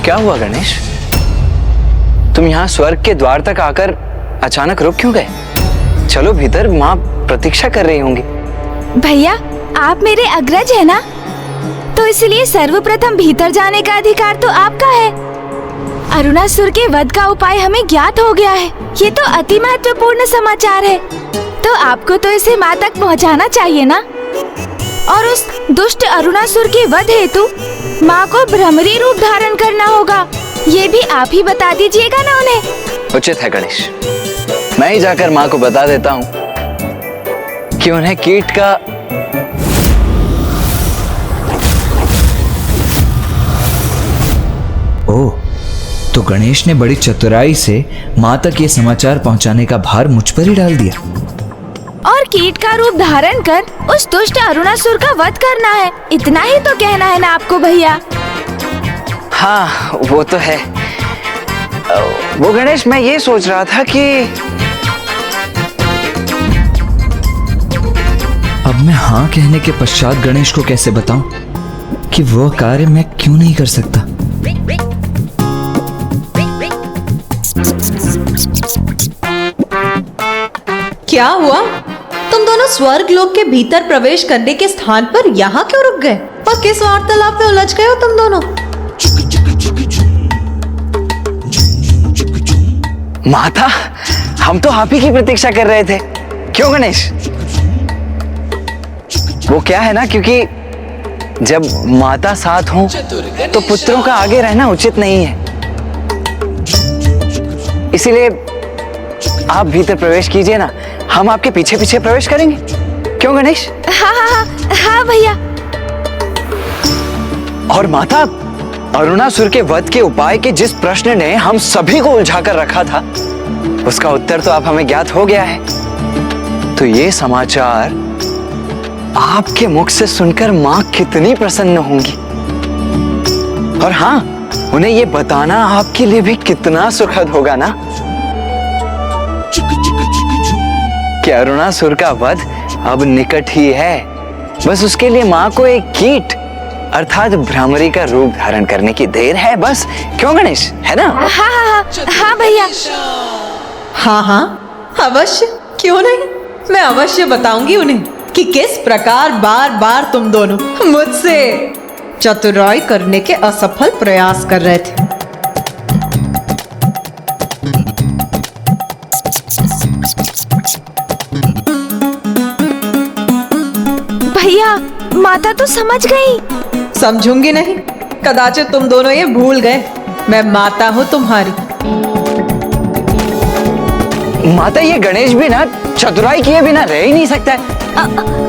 क्या हुआ गणेश? तुम यहाँ स्वर्ग के द्वार तक आकर अचानक रुक क्यों गए? चलो भीतर, माँ प्रतीक्षा कर रही होंगी। भैया, आप मेरे अग्रज है ना, तो इसलिए सर्वप्रथम भीतर जाने का अधिकार तो आपका है। अरुणासुर के वध का उपाय हमें ज्ञात हो गया है। ये तो अति महत्वपूर्ण समाचार है, तो आपको तो इसे माँ तक पहुँचाना चाहिए ना। और उस दुष्ट अरुणासुर के वध हेतु माँ को भ्रमरी रूप धारण करना होगा। ये भी आप ही बता दीजिएगा ना उन्हें। उचित है गणेश, मैं ही जाकर माँ को बता देता हूँ कि उन्हें कीट का ओह, तो गणेश ने बड़ी चतुराई से माँ तक ये समाचार पहुँचाने का भार मुझ पर ही डाल दिया। और कीट का रूप धारण कर उस दुष्ट अरुणासुर का वध करना है, इतना ही तो कहना है ना आपको भैया। हाँ, वो तो है। वो गणेश, मैं ये सोच रहा था कि अब मैं हाँ कहने के पश्चात गणेश को कैसे बताऊं कि वो कार्य मैं क्यों नहीं कर सकता। क्या हुआ? तुम दोनों स्वर्ग लोक के भीतर प्रवेश करने के स्थान पर यहाँ क्यों रुक गए? और किस वार्तालाप में उलझ गए हो तुम दोनों? माता, हम तो आप ही की प्रतीक्षा कर रहे थे। क्यों गणेश? वो क्या है ना, क्योंकि जब माता साथ हो तो पुत्रों का आगे रहना उचित नहीं है। इसीलिए आप भीतर प्रवेश कीजिए ना, हम आपके पीछे पीछे प्रवेश करेंगे। क्यों गणेश? हाँ हाँ हाँ हाँ भैया। और माता, अरुणासुर के वध के उपाय के जिस प्रश्न ने हम सभी को उलझा कर रखा था, उसका उत्तर तो आप हमें ज्ञात हो गया है। तो ये समाचार आपके मुख से सुनकर माँ कितनी प्रसन्न होंगी। और हाँ, उन्हें ये बताना आपके लिए भी कितना सुखद होगा ना कि अरुणासुर का वध अब निकट ही है। बस उसके लिए माँ को एक कीट अर्थात भ्रामरी का रूप धारण करने की देर है बस। क्यों गणेश, है ना? हाँ हाँ हाँ हाँ भैया। हाँ हाँ अवश्य, क्यों नहीं। मैं अवश्य बताऊंगी उन्हें कि किस प्रकार बार बार तुम दोनों मुझसे चतुराई करने के असफल प्रयास कर रहे थे। भैया, माता तो समझ गई। समझूंगी नहीं, कदाचित तुम दोनों ये भूल गए मैं माता हूँ तुम्हारी। माता, ये गणेश भी ना चतुराई किए बिना रह ही नहीं सकता है।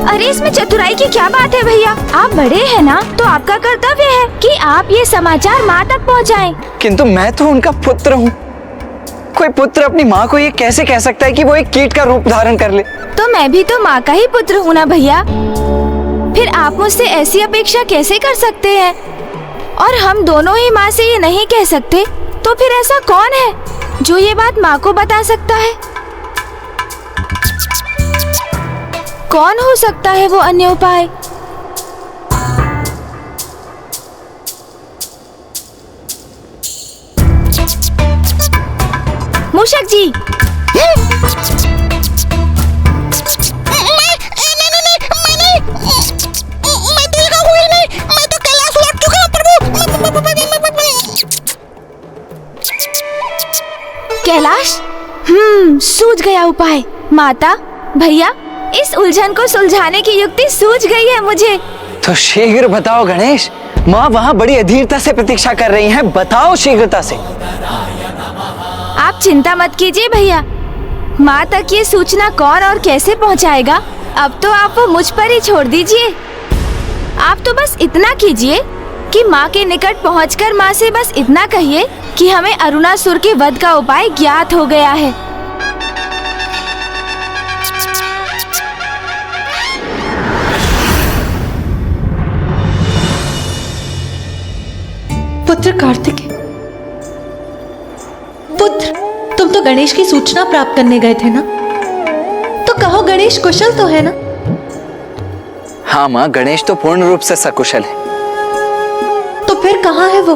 अरे इसमें चतुराई की क्या बात है भैया? आप बड़े हैं ना, तो आपका कर्तव्य है कि आप ये समाचार माँ तक पहुँचाएं। किंतु मैं तो उनका पुत्र हूँ। कोई पुत्र अपनी माँ को ये कैसे कह सकता है कि वो एक कीट का रूप धारण कर ले? तो मैं भी तो माँ का ही पुत्र हूँ ना भैया, फिर आप मुझसे ऐसी अपेक्षा कैसे कर सकते हैं? और हम दोनों ही माँ से ये नहीं कह सकते, तो फिर ऐसा कौन है जो ये बात माँ को बता सकता है? कौन हो सकता है वो अन्य उपाय? मूषक जी। कैलाश, सूझ गया उपाय। माता, भैया, इस उलझन को सुलझाने की युक्ति सूझ गई है मुझे। तो शीघ्र बताओ गणेश, माँ वहाँ बड़ी अधीरता से प्रतीक्षा कर रही हैं। बताओ शीघ्रता से। आप चिंता मत कीजिए भैया, माँ तक ये सूचना कौन और कैसे पहुँचाएगा, अब तो आप वो मुझ पर ही छोड़ दीजिए। आप तो बस इतना कीजिए कि माँ के निकट पहुँचकर माँ से बस इतना कहिए कि हमें अरुणासुर के वध का उपाय ज्ञात हो गया है। पुत्र कार्तिकेय, पुत्र, तुम तो गणेश की सूचना प्राप्त करने गए थे ना, तो कहो गणेश कुशल तो है ना? हाँ माँ, गणेश तो पूर्ण रूप से सकुशल है। तो फिर कहाँ है वो?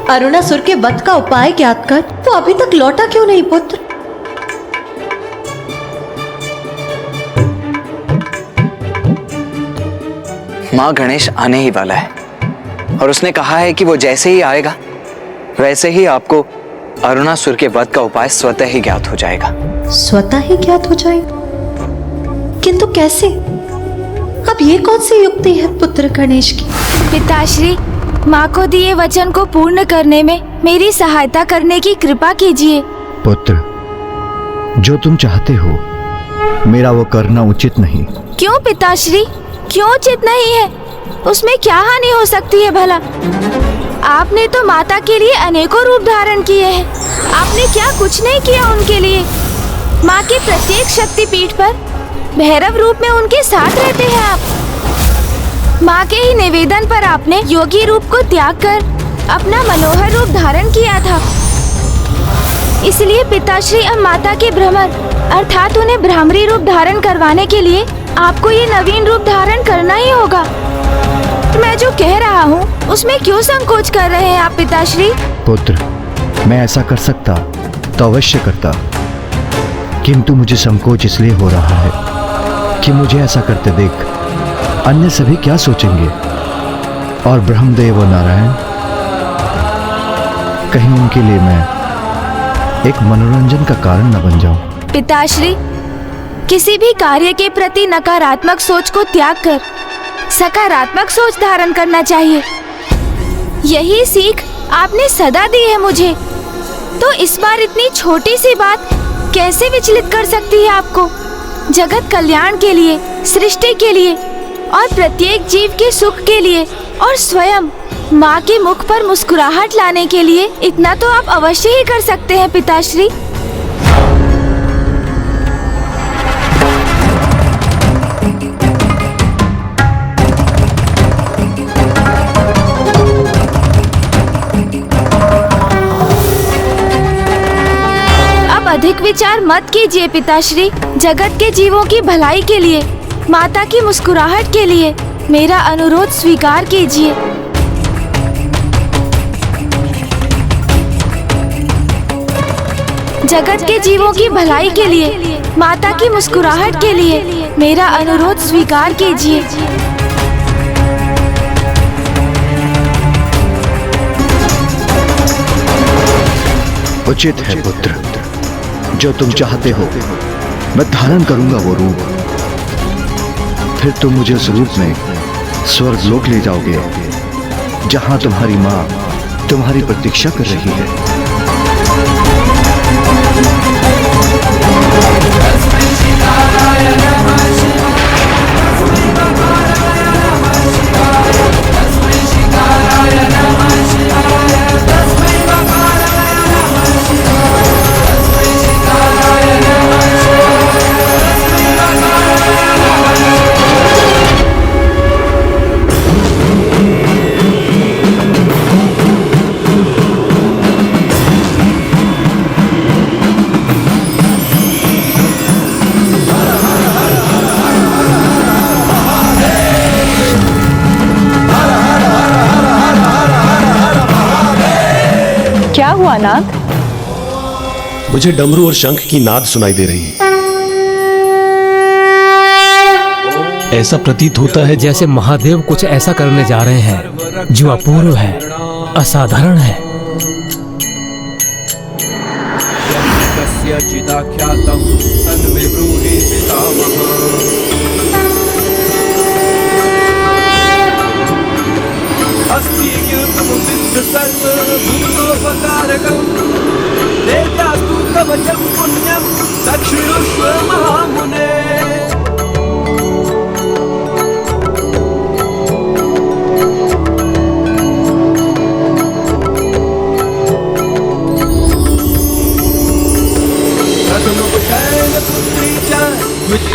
अरुणासुर के वध का उपाय ज्ञात कर। वो अभी तक लौटा क्यों नहीं पुत्र? माँ, गणेश आने ही वाला है और उसने कहा है कि वो जैसे ही आएगा वैसे ही आपको अरुणासुर के वध का उपाय स्वतः ही ज्ञात हो जाएगा। स्वतः ही ज्ञात हो जाएगा? किंतु कैसे? अब ये कौन सी युक्ति है पुत्र गणेश की? पिताश्री, माँ को दिए वचन को पूर्ण करने में मेरी सहायता करने की कृपा कीजिए। पुत्र, जो तुम चाहते हो मेरा वो करना उचित नहीं। क्यों पिताश्री, क्यों उचित नहीं है? उसमें क्या हानि हो सकती है भला? आपने तो माता के लिए अनेकों रूप धारण किए हैं। आपने क्या कुछ नहीं किया उनके लिए? माँ के प्रत्येक शक्तिपीठ पर भैरव रूप में उनके साथ रहते हैं आप। माँ के ही निवेदन पर आपने योगी रूप को त्याग कर अपना मनोहर रूप धारण किया था। इसलिए पिताश्री, अब माता के भ्रमर अर्थात उन्हें भ्रामरी रूप धारण करवाने के लिए आपको ये नवीन रूप धारण करना ही होगा। मैं जो कह रहा हूँ उसमें क्यों संकोच कर रहे हैं आप पिताश्री? पुत्र, मैं ऐसा कर सकता तो अवश्य करता, किंतु मुझे संकोच इसलिए हो रहा है कि मुझे ऐसा करते देख अन्य सभी क्या सोचेंगे, और ब्रह्मदेव और नारायण, कहीं उनके लिए मैं एक मनोरंजन का कारण न बन जाऊं। पिताश्री, किसी भी कार्य के प्रति नकारात्मक सोच को त्याग कर सकारात्मक सोच धारण करना चाहिए। यही सीख आपने सदा दी है मुझे, तो इस बार इतनी छोटी सी बात कैसे विचलित कर सकती है आपको? जगत कल्याण के लिए, सृष्टि के लिए और प्रत्येक जीव के सुख के लिए और स्वयं माँ के मुख पर मुस्कुराहट लाने के लिए इतना तो आप अवश्य ही कर सकते हैं पिताश्री। अधिक विचार मत कीजिए पिताश्री। जगत के जीवों की भलाई के लिए, माता की मुस्कुराहट के लिए मेरा अनुरोध स्वीकार कीजिए। जगत के जीवों की भलाई के लिए, माता की मुस्कुराहट के लिए मेरा अनुरोध स्वीकार कीजिए। उचित है पुत्र, जो तुम चाहते हो मैं धारण करूंगा वो रूप। फिर तुम मुझे उस रूप में स्वर्ग लोक ले जाओगे, जहां तुम्हारी माँ तुम्हारी प्रतीक्षा कर रही है। क्या हुआ नाथ? मुझे डमरू और शंख की नाद सुनाई दे रही है। ऐसा प्रतीत होता है जैसे महादेव कुछ ऐसा करने जा रहे हैं जो अपूर्व है, असाधारण है।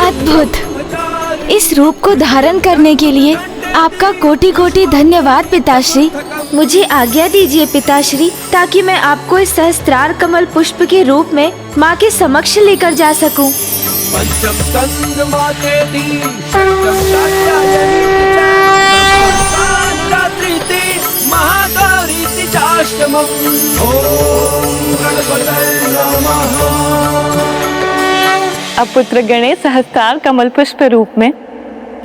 अद्भुत! इस रूप को धारण करने के लिए आपका कोटि कोटि धन्यवाद पिताश्री। मुझे आज्ञा दीजिए पिताश्री, ताकि मैं आपको इस सहस्त्रार कमल पुष्प के रूप में माँ के समक्ष लेकर जा सकूं। अब पुत्र गणेश सहस्त्रार कमल पुष्प रूप में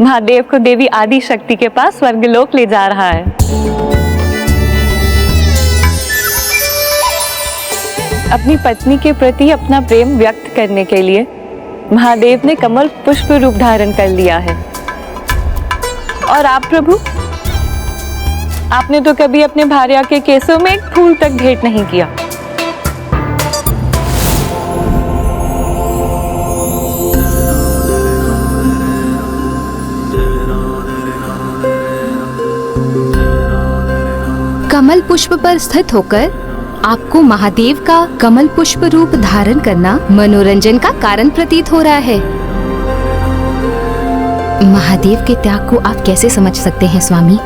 महादेव को देवी आदि शक्ति के पास स्वर्गलोक ले जा रहा है। अपनी पत्नी के प्रति अपना प्रेम व्यक्त करने के लिए महादेव ने कमल पुष्प रूप धारण कर लिया है। और आप प्रभु, आपने तो कभी अपने भार्या के केसों में एक फूल तक भेंट नहीं किया। कमल पुष्प पर स्थित होकर आपको महादेव का कमल पुष्प रूप धारण करना मनोरंजन का कारण प्रतीत हो रहा है। महादेव के त्याग को आप कैसे समझ सकते हैं स्वामी?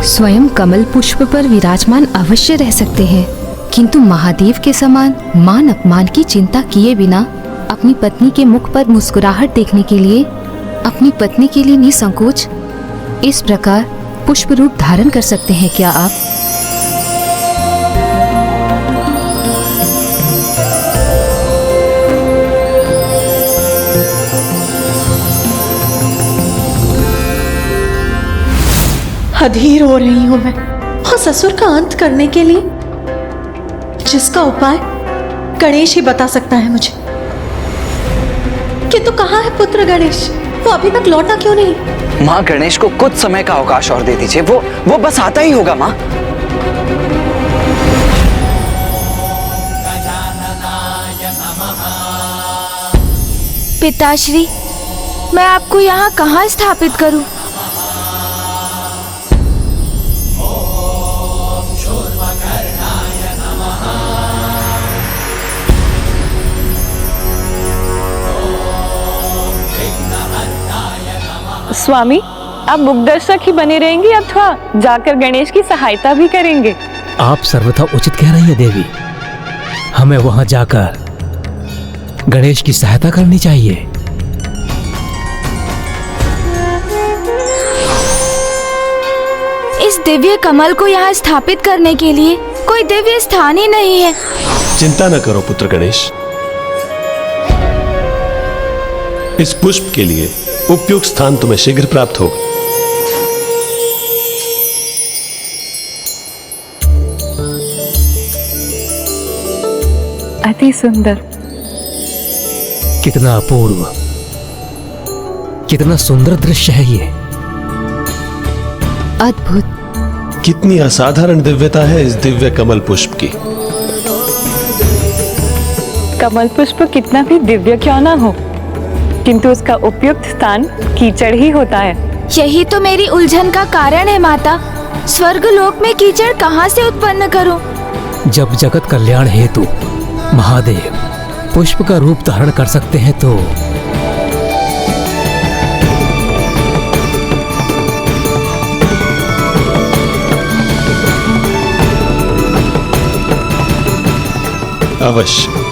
स्वयं कमल पुष्प पर विराजमान अवश्य रह सकते हैं, किंतु महादेव के समान मान अपमान की चिंता किए बिना अपनी पत्नी के मुख पर मुस्कुराहट देखने के लिए अपनी पत्नी के लिए निसंकोच इस प्रकार पुष्प रूप धारण कर सकते हैं क्या आप? अधीर हो रही हूं मैं और ससुर का अंत करने के लिए जिसका उपाय गणेश ही बता सकता है मुझे। किंतु कहाँ है पुत्र गणेश? वो अभी तक लौटा क्यों नहीं? माँ, गणेश को कुछ समय का अवकाश और दे दीजिए, वो बस आता ही होगा माँ। पिताश्री, मैं आपको यहाँ कहाँ स्थापित करूँ? स्वामी, आप मुखदर्शक ही बने रहेंगे अथवा जाकर गणेश की सहायता भी करेंगे? आप सर्वथा उचित कह रही है देवी। हमें वहां जाकर गणेश की सहायता करनी चाहिए। इस दिव्य कमल को यहाँ स्थापित करने के लिए कोई दिव्य स्थान ही नहीं है। चिंता न करो पुत्र गणेश, इस पुष्प के लिए उपयुक्त स्थान तुम्हें शीघ्र प्राप्त होगा। अति सुंदर, कितना अपूर्व, कितना सुंदर दृश्य है ये। अद्भुत। कितनी असाधारण दिव्यता है इस दिव्य कमल पुष्प की। कमल पुष्प कितना भी दिव्य क्यों ना हो, किंतु उसका उपयुक्त स्थान कीचड़ ही होता है। यही तो मेरी उलझन का कारण है माता। स्वर्गलोक में कीचड़ कहाँ से उत्पन्न करूं? जब जगत कल्याण हेतु महादेव पुष्प का रूप धारण कर सकते हैं तो अवश्य।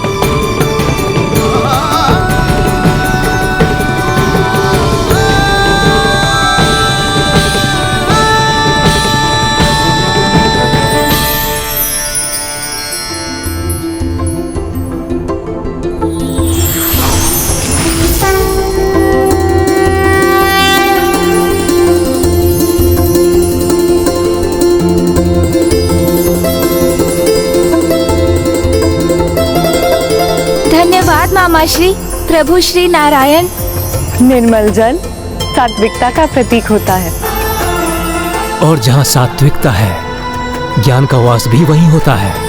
धन्यवाद मामा श्री, प्रभु श्री नारायण। निर्मल जल सात्विकता का प्रतीक होता है, और जहाँ सात्विकता है ज्ञान का वास भी वहीं होता है।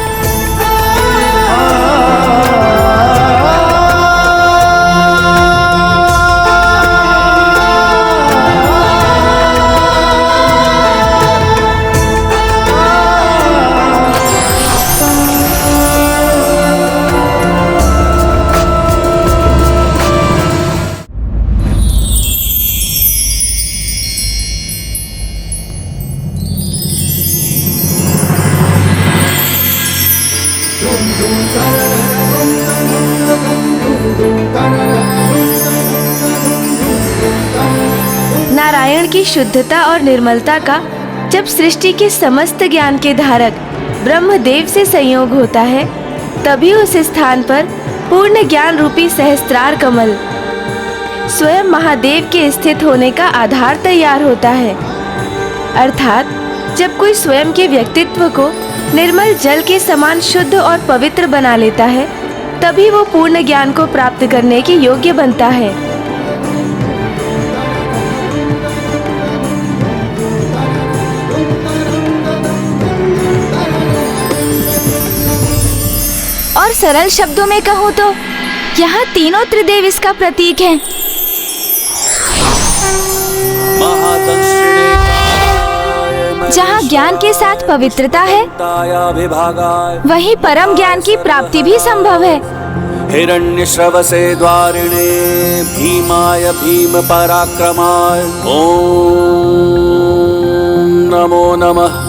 नारायण की शुद्धता और निर्मलता का जब सृष्टि के समस्त ज्ञान के धारक ब्रह्मदेव से संयोग होता है, तभी उस स्थान पर पूर्ण ज्ञान रूपी सहस्त्रार कमल स्वयं महादेव के स्थित होने का आधार तैयार होता है। अर्थात जब कोई स्वयं के व्यक्तित्व को निर्मल जल के समान शुद्ध और पवित्र बना लेता है, तभी वो पूर्ण ज्ञान को प्राप्त करने के योग्य बनता है। और सरल शब्दों में कहूँ तो यहाँ तीनों त्रिदेव इसका प्रतीक हैं। जहाँ ज्ञान के साथ पवित्रता है, वहीं परम ज्ञान की प्राप्ति भी संभव है। हिरण्यश्रवसे द्वारिणे भीमाय भीम पराक्रमाय ओम नमो नमः।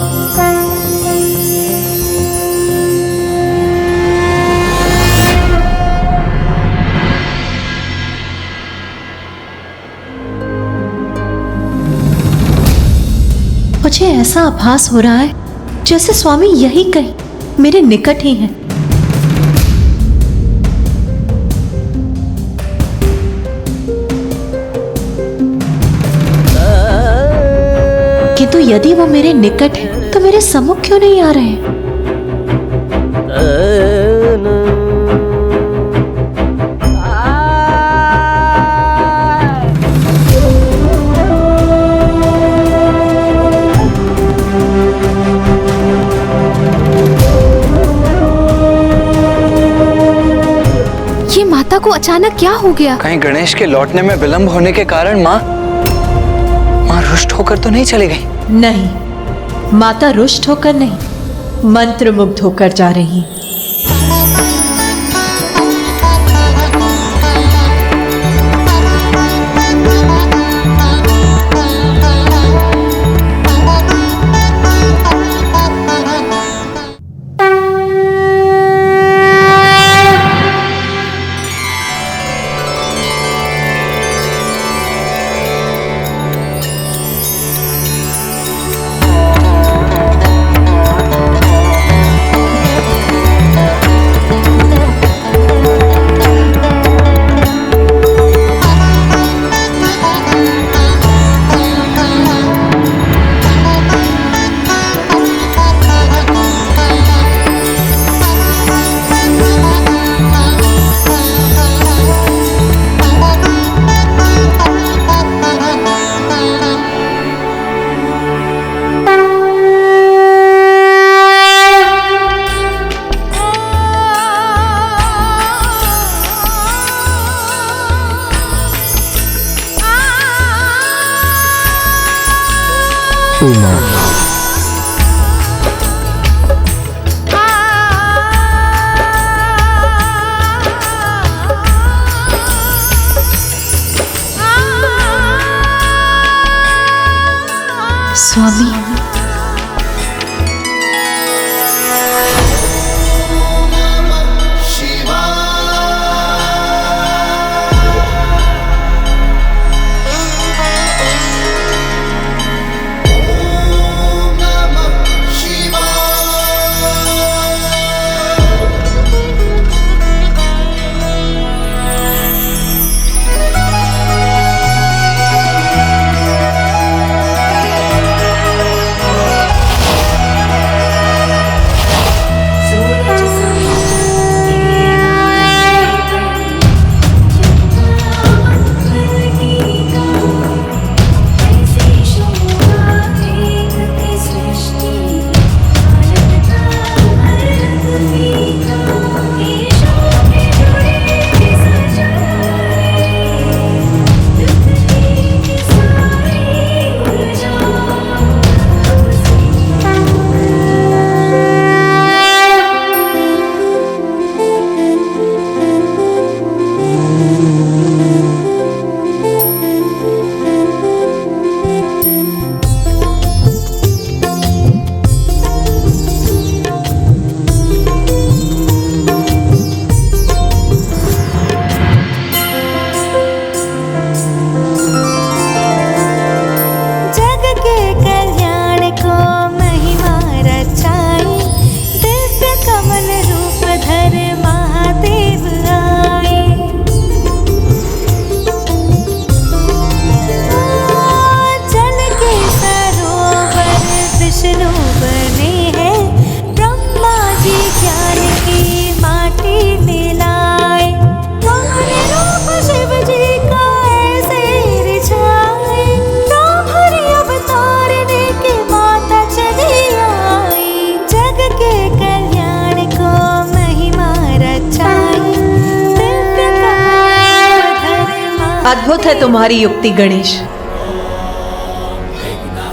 मुझे ऐसा आभास हो रहा है जैसे स्वामी यही कहीं मेरे निकट ही हैं। किंतु यदि वो मेरे निकट है तो मेरे सम्मुख क्यों नहीं आ रहे हैं? माता को अचानक क्या हो गया? कहीं गणेश के लौटने में विलंब होने के कारण माँ रुष्ट होकर तो नहीं चली गई? नहीं, माता रुष्ट होकर नहीं, मंत्रमुग्ध होकर जा रही है। उमा स्वामी, अद्भुत है तुम्हारी युक्ति गणेश।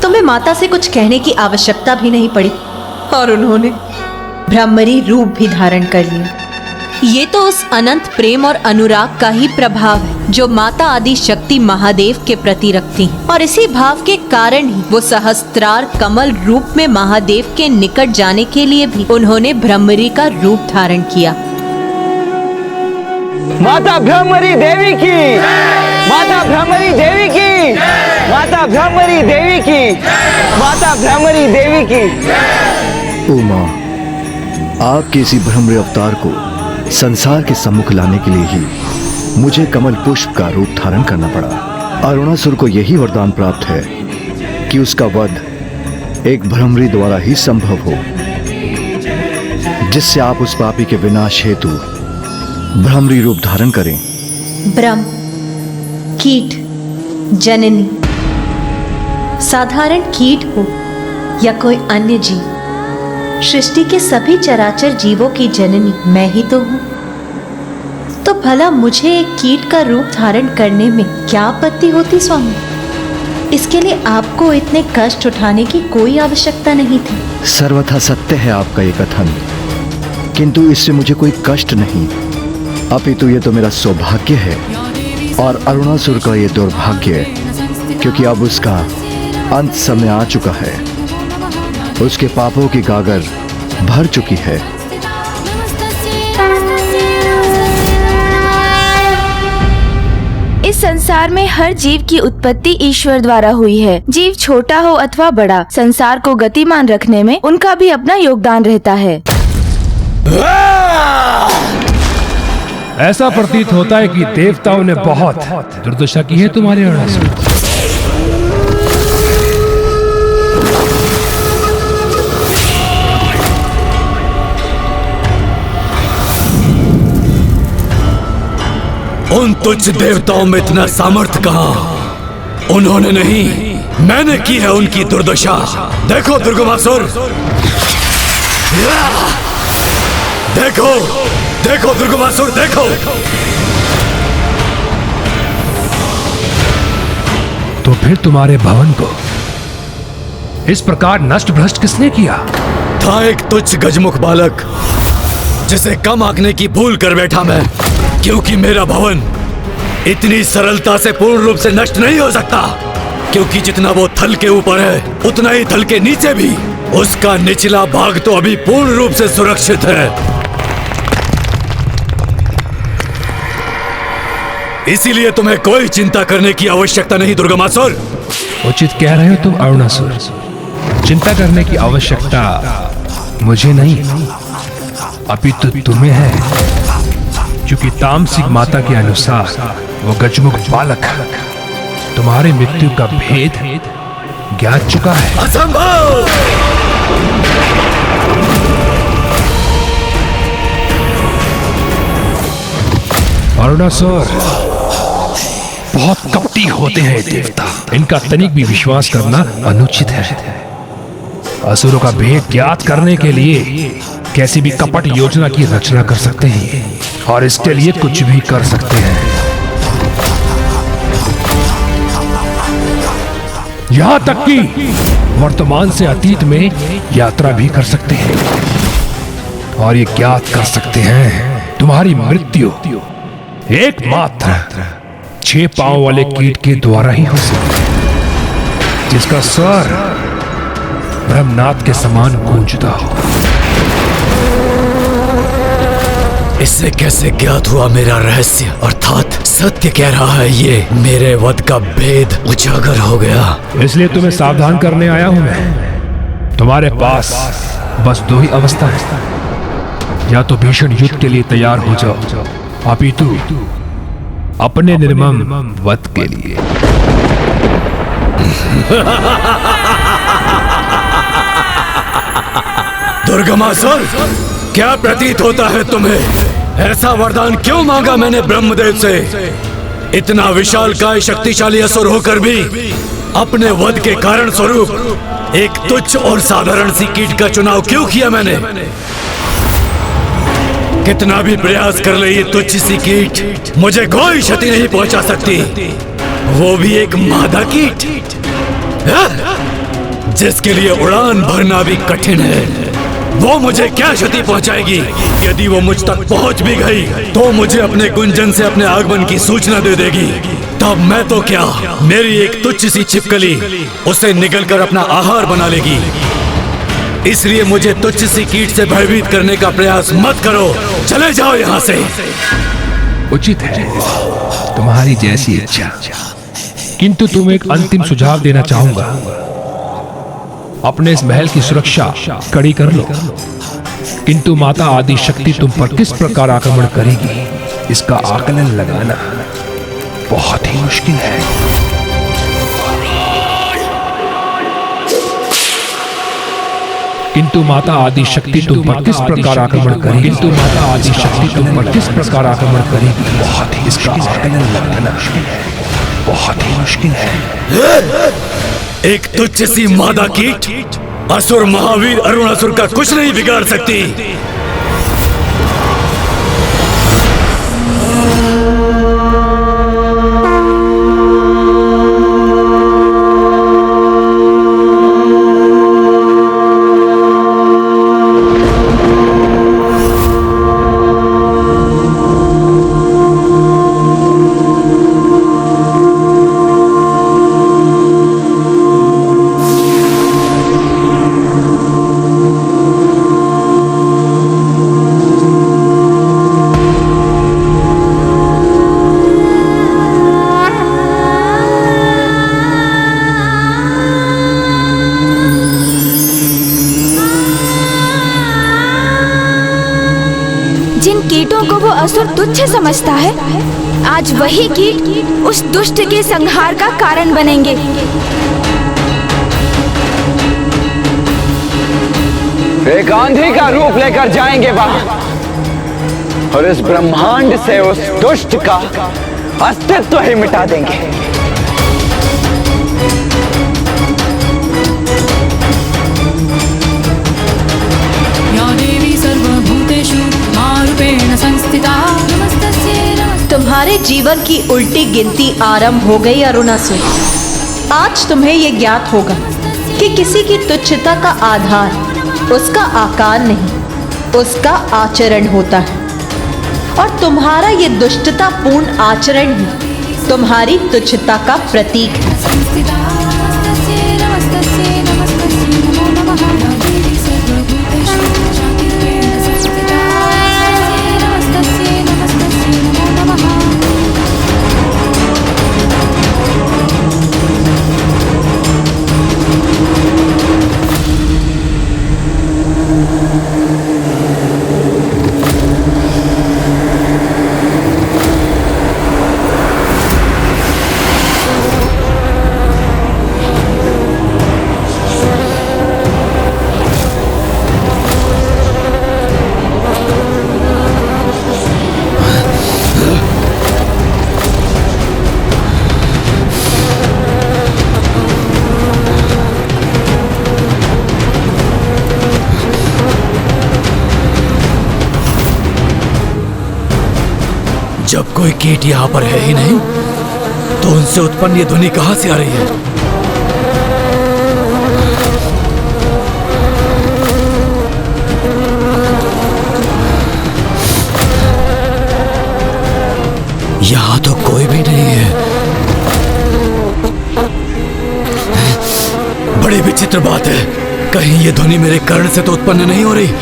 तुम्हें माता से कुछ कहने की आवश्यकता भी नहीं पड़ी और उन्होंने ब्रह्मरी रूप भी धारण कर लिया। ये तो उस अनंत प्रेम और अनुराग का ही प्रभाव है जो माता आदि शक्ति महादेव के प्रति रखती है, और इसी भाव के कारण ही वो सहस्त्रार कमल रूप में महादेव के निकट जाने के लिए भी उन्होंने ब्रह्मरी का रूप धारण किया। माता ब्रह्मरी देवी की, माता ब्रह्मरी देवी की, माता ब्रह्मरी देवी की, माता ब्रह्मरी देवी की। उमा, आपके इसी ब्रह्मरी अवतार को संसार के सम्मुख लाने के लिए ही मुझे कमल पुष्प का रूप धारण करना पड़ा। अरुणासुर को यही वरदान प्राप्त है कि उसका वध एक भ्रमरी द्वारा ही संभव हो, जिससे आप उस पापी के विनाश हेतु भ्रमरी रूप धारण करें। ब्रह्म, कीट, जननी, साधारण कीट हो या कोई अन्य जीव, सृष्टि के सभी चराचर जीवों की जननी मैं ही तो हूं। तो भला मुझे एक कीट का रूप धारण करने में क्या आपत्ति होती स्वामी? इसके लिए आपको इतने कष्ट उठाने की कोई आवश्यकता नहीं थी। सर्वथा सत्य है आपका ये कथन, किंतु इससे मुझे कोई कष्ट नहीं, अपितु ये तो मेरा सौभाग्य है और अरुणासुर का ये दुर्भाग्य, क्योंकि अब उसका अंत समय आ चुका है। उसके पापों की गागर भर चुकी है। इस संसार में हर जीव की उत्पत्ति ईश्वर द्वारा हुई है। जीव छोटा हो अथवा बड़ा, संसार को गतिमान रखने में उनका भी अपना योगदान रहता है। ऐसा प्रतीत होता है कि देवताओं ने बहुत दुर्दशा की है तुम्हारे अरुणासुर। उन तुच्छ देवताओं में इतना सामर्थ्य कहां? उन्होंने नहीं, मैंने की है उनकी दुर्दशा। देखो दुर्गमासुर, देखो देखो दुर्गमासुर, देखो। तो फिर तुम्हारे भवन को इस प्रकार नष्ट भ्रष्ट किसने किया? था एक तुच्छ गजमुख बालक, जिसे कम आंकने की भूल कर बैठा मैं, क्योंकि मेरा भवन इतनी सरलता से पूर्ण रूप से नष्ट नहीं हो सकता, क्योंकि जितना वो थल के ऊपर है उतना ही थल के नीचे भी उसका निचला भाग तो अभी पूर्ण रूप से सुरक्षित है। इसीलिए तुम्हें कोई चिंता करने की आवश्यकता नहीं दुर्गमासुर। उचित कह रहे हो तुम अरुणासुर, चिंता करने की आवश्यकता मुझे नहीं अपितु तुम्हें है, क्योंकि तामसिक माता के अनुसार वो गजमुख बालक तुम्हारे मृत्यु का भेद ज्ञात चुका है। असंभव! अरुणासुर, बहुत कपटी होते हैं देवता, इनका तनिक भी विश्वास करना अनुचित है। असुरों का भेद ज्ञात करने के लिए कैसी भी कपट योजना की रचना कर सकते हैं और इसके लिए कुछ भी कर सकते हैं। यहाँ तक कि वर्तमान से अतीत में यात्रा भी कर सकते हैं और ये ज्ञात कर सकते हैं तुम्हारी मृत्यु एकमात्र 6 पांव वाले कीट के द्वारा ही हो सकती है, जिसका स्वर ब्रह्मनाद के समान गूंजता हो। इससे कैसे ज्ञात हुआ मेरा रहस्य, अर्थात सत्य कह रहा है ये, मेरे वध का भेद उजागर हो गया। इसलिए तुम्हें सावधान करने आया हूं मैं। तुम्हारे पास बस 2 ही अवस्था है, या तो भीषण युद्ध के लिए तैयार हो जाओ, अपितु अपने निर्मम वध के लिए। दुर्गमासुर, क्या प्रतीत होता है तुम्हें? ऐसा वरदान क्यों मांगा मैंने ब्रह्मदेव से? इतना विशालकाय शक्तिशाली असुर होकर भी अपने वध के कारण स्वरूप एक तुच्छ और साधारण सी कीट का चुनाव क्यों किया मैंने? कितना भी प्रयास कर ले ये तुच्छ सी कीट मुझे कोई क्षति नहीं पहुंचा सकती, वो भी एक मादा कीट जिसके लिए उड़ान भरना भी कठिन है। वो मुझे क्या क्षति पहुंचाएगी? यदि वो मुझ तक पहुंच भी गई तो मुझे अपने गुंजन से अपने आगमन की सूचना दे देगी। तब मैं तो क्या, मेरी एक तुच्छ सी छिपकली उसे निगलकर अपना आहार बना लेगी। इसलिए मुझे तुच्छ सी कीट से भयभीत करने का प्रयास मत करो, चले जाओ यहाँ से। उचित है, तुम्हारी जैसी इच्छा। किंतु तुम्हें एक अंतिम सुझाव देना चाहूंगा। अपने इस महल की सुरक्षा कड़ी कर लो, किंतु माता आदि शक्ति तुम पर किस प्रकार आक्रमण करेगी इसका आकलन लगाना बहुत ही मुश्किल है। किंतु माता आदि शक्ति तुम पर किस प्रकार आक्रमण करेगी, किंतु माता आदि शक्ति तुम पर किस प्रकार आक्रमण करेगी बहुत ही इसका आकलन लगाना बहुत ही मुश्किल है। एक तुच्छ सी मादा कीट असुर महावीर अरुणासुर का कुछ नहीं बिगाड़ सकती। जिन कीटों को वो असुर तुच्छ समझता है, आज वही कीट उस दुष्ट के संहार का कारण बनेंगे। एक आंधी का रूप लेकर जाएंगे वहां और इस ब्रह्मांड से उस दुष्ट का अस्तित्व ही मिटा देंगे। या देवी सर्वभूतेषु मारूपेण संस्थिता। तुम्हारे जीवन की उल्टी गिनती आरंभ हो गई अरुणासुर। आज तुम्हें ये ज्ञात होगा कि किसी की तुच्छता का आधार उसका आकार नहीं, उसका आचरण होता है। और तुम्हारा ये दुष्टतापूर्ण आचरण ही तुम्हारी तुच्छता का प्रतीक है। जब कोई कीट यहाँ पर है ही नहीं तो उनसे उत्पन्न ये ध्वनि कहां से आ रही है? यहाँ तो कोई भी नहीं है। बड़ी विचित्र बात है, कहीं ये ध्वनि मेरे कर्ण से तो उत्पन्न नहीं हो रही।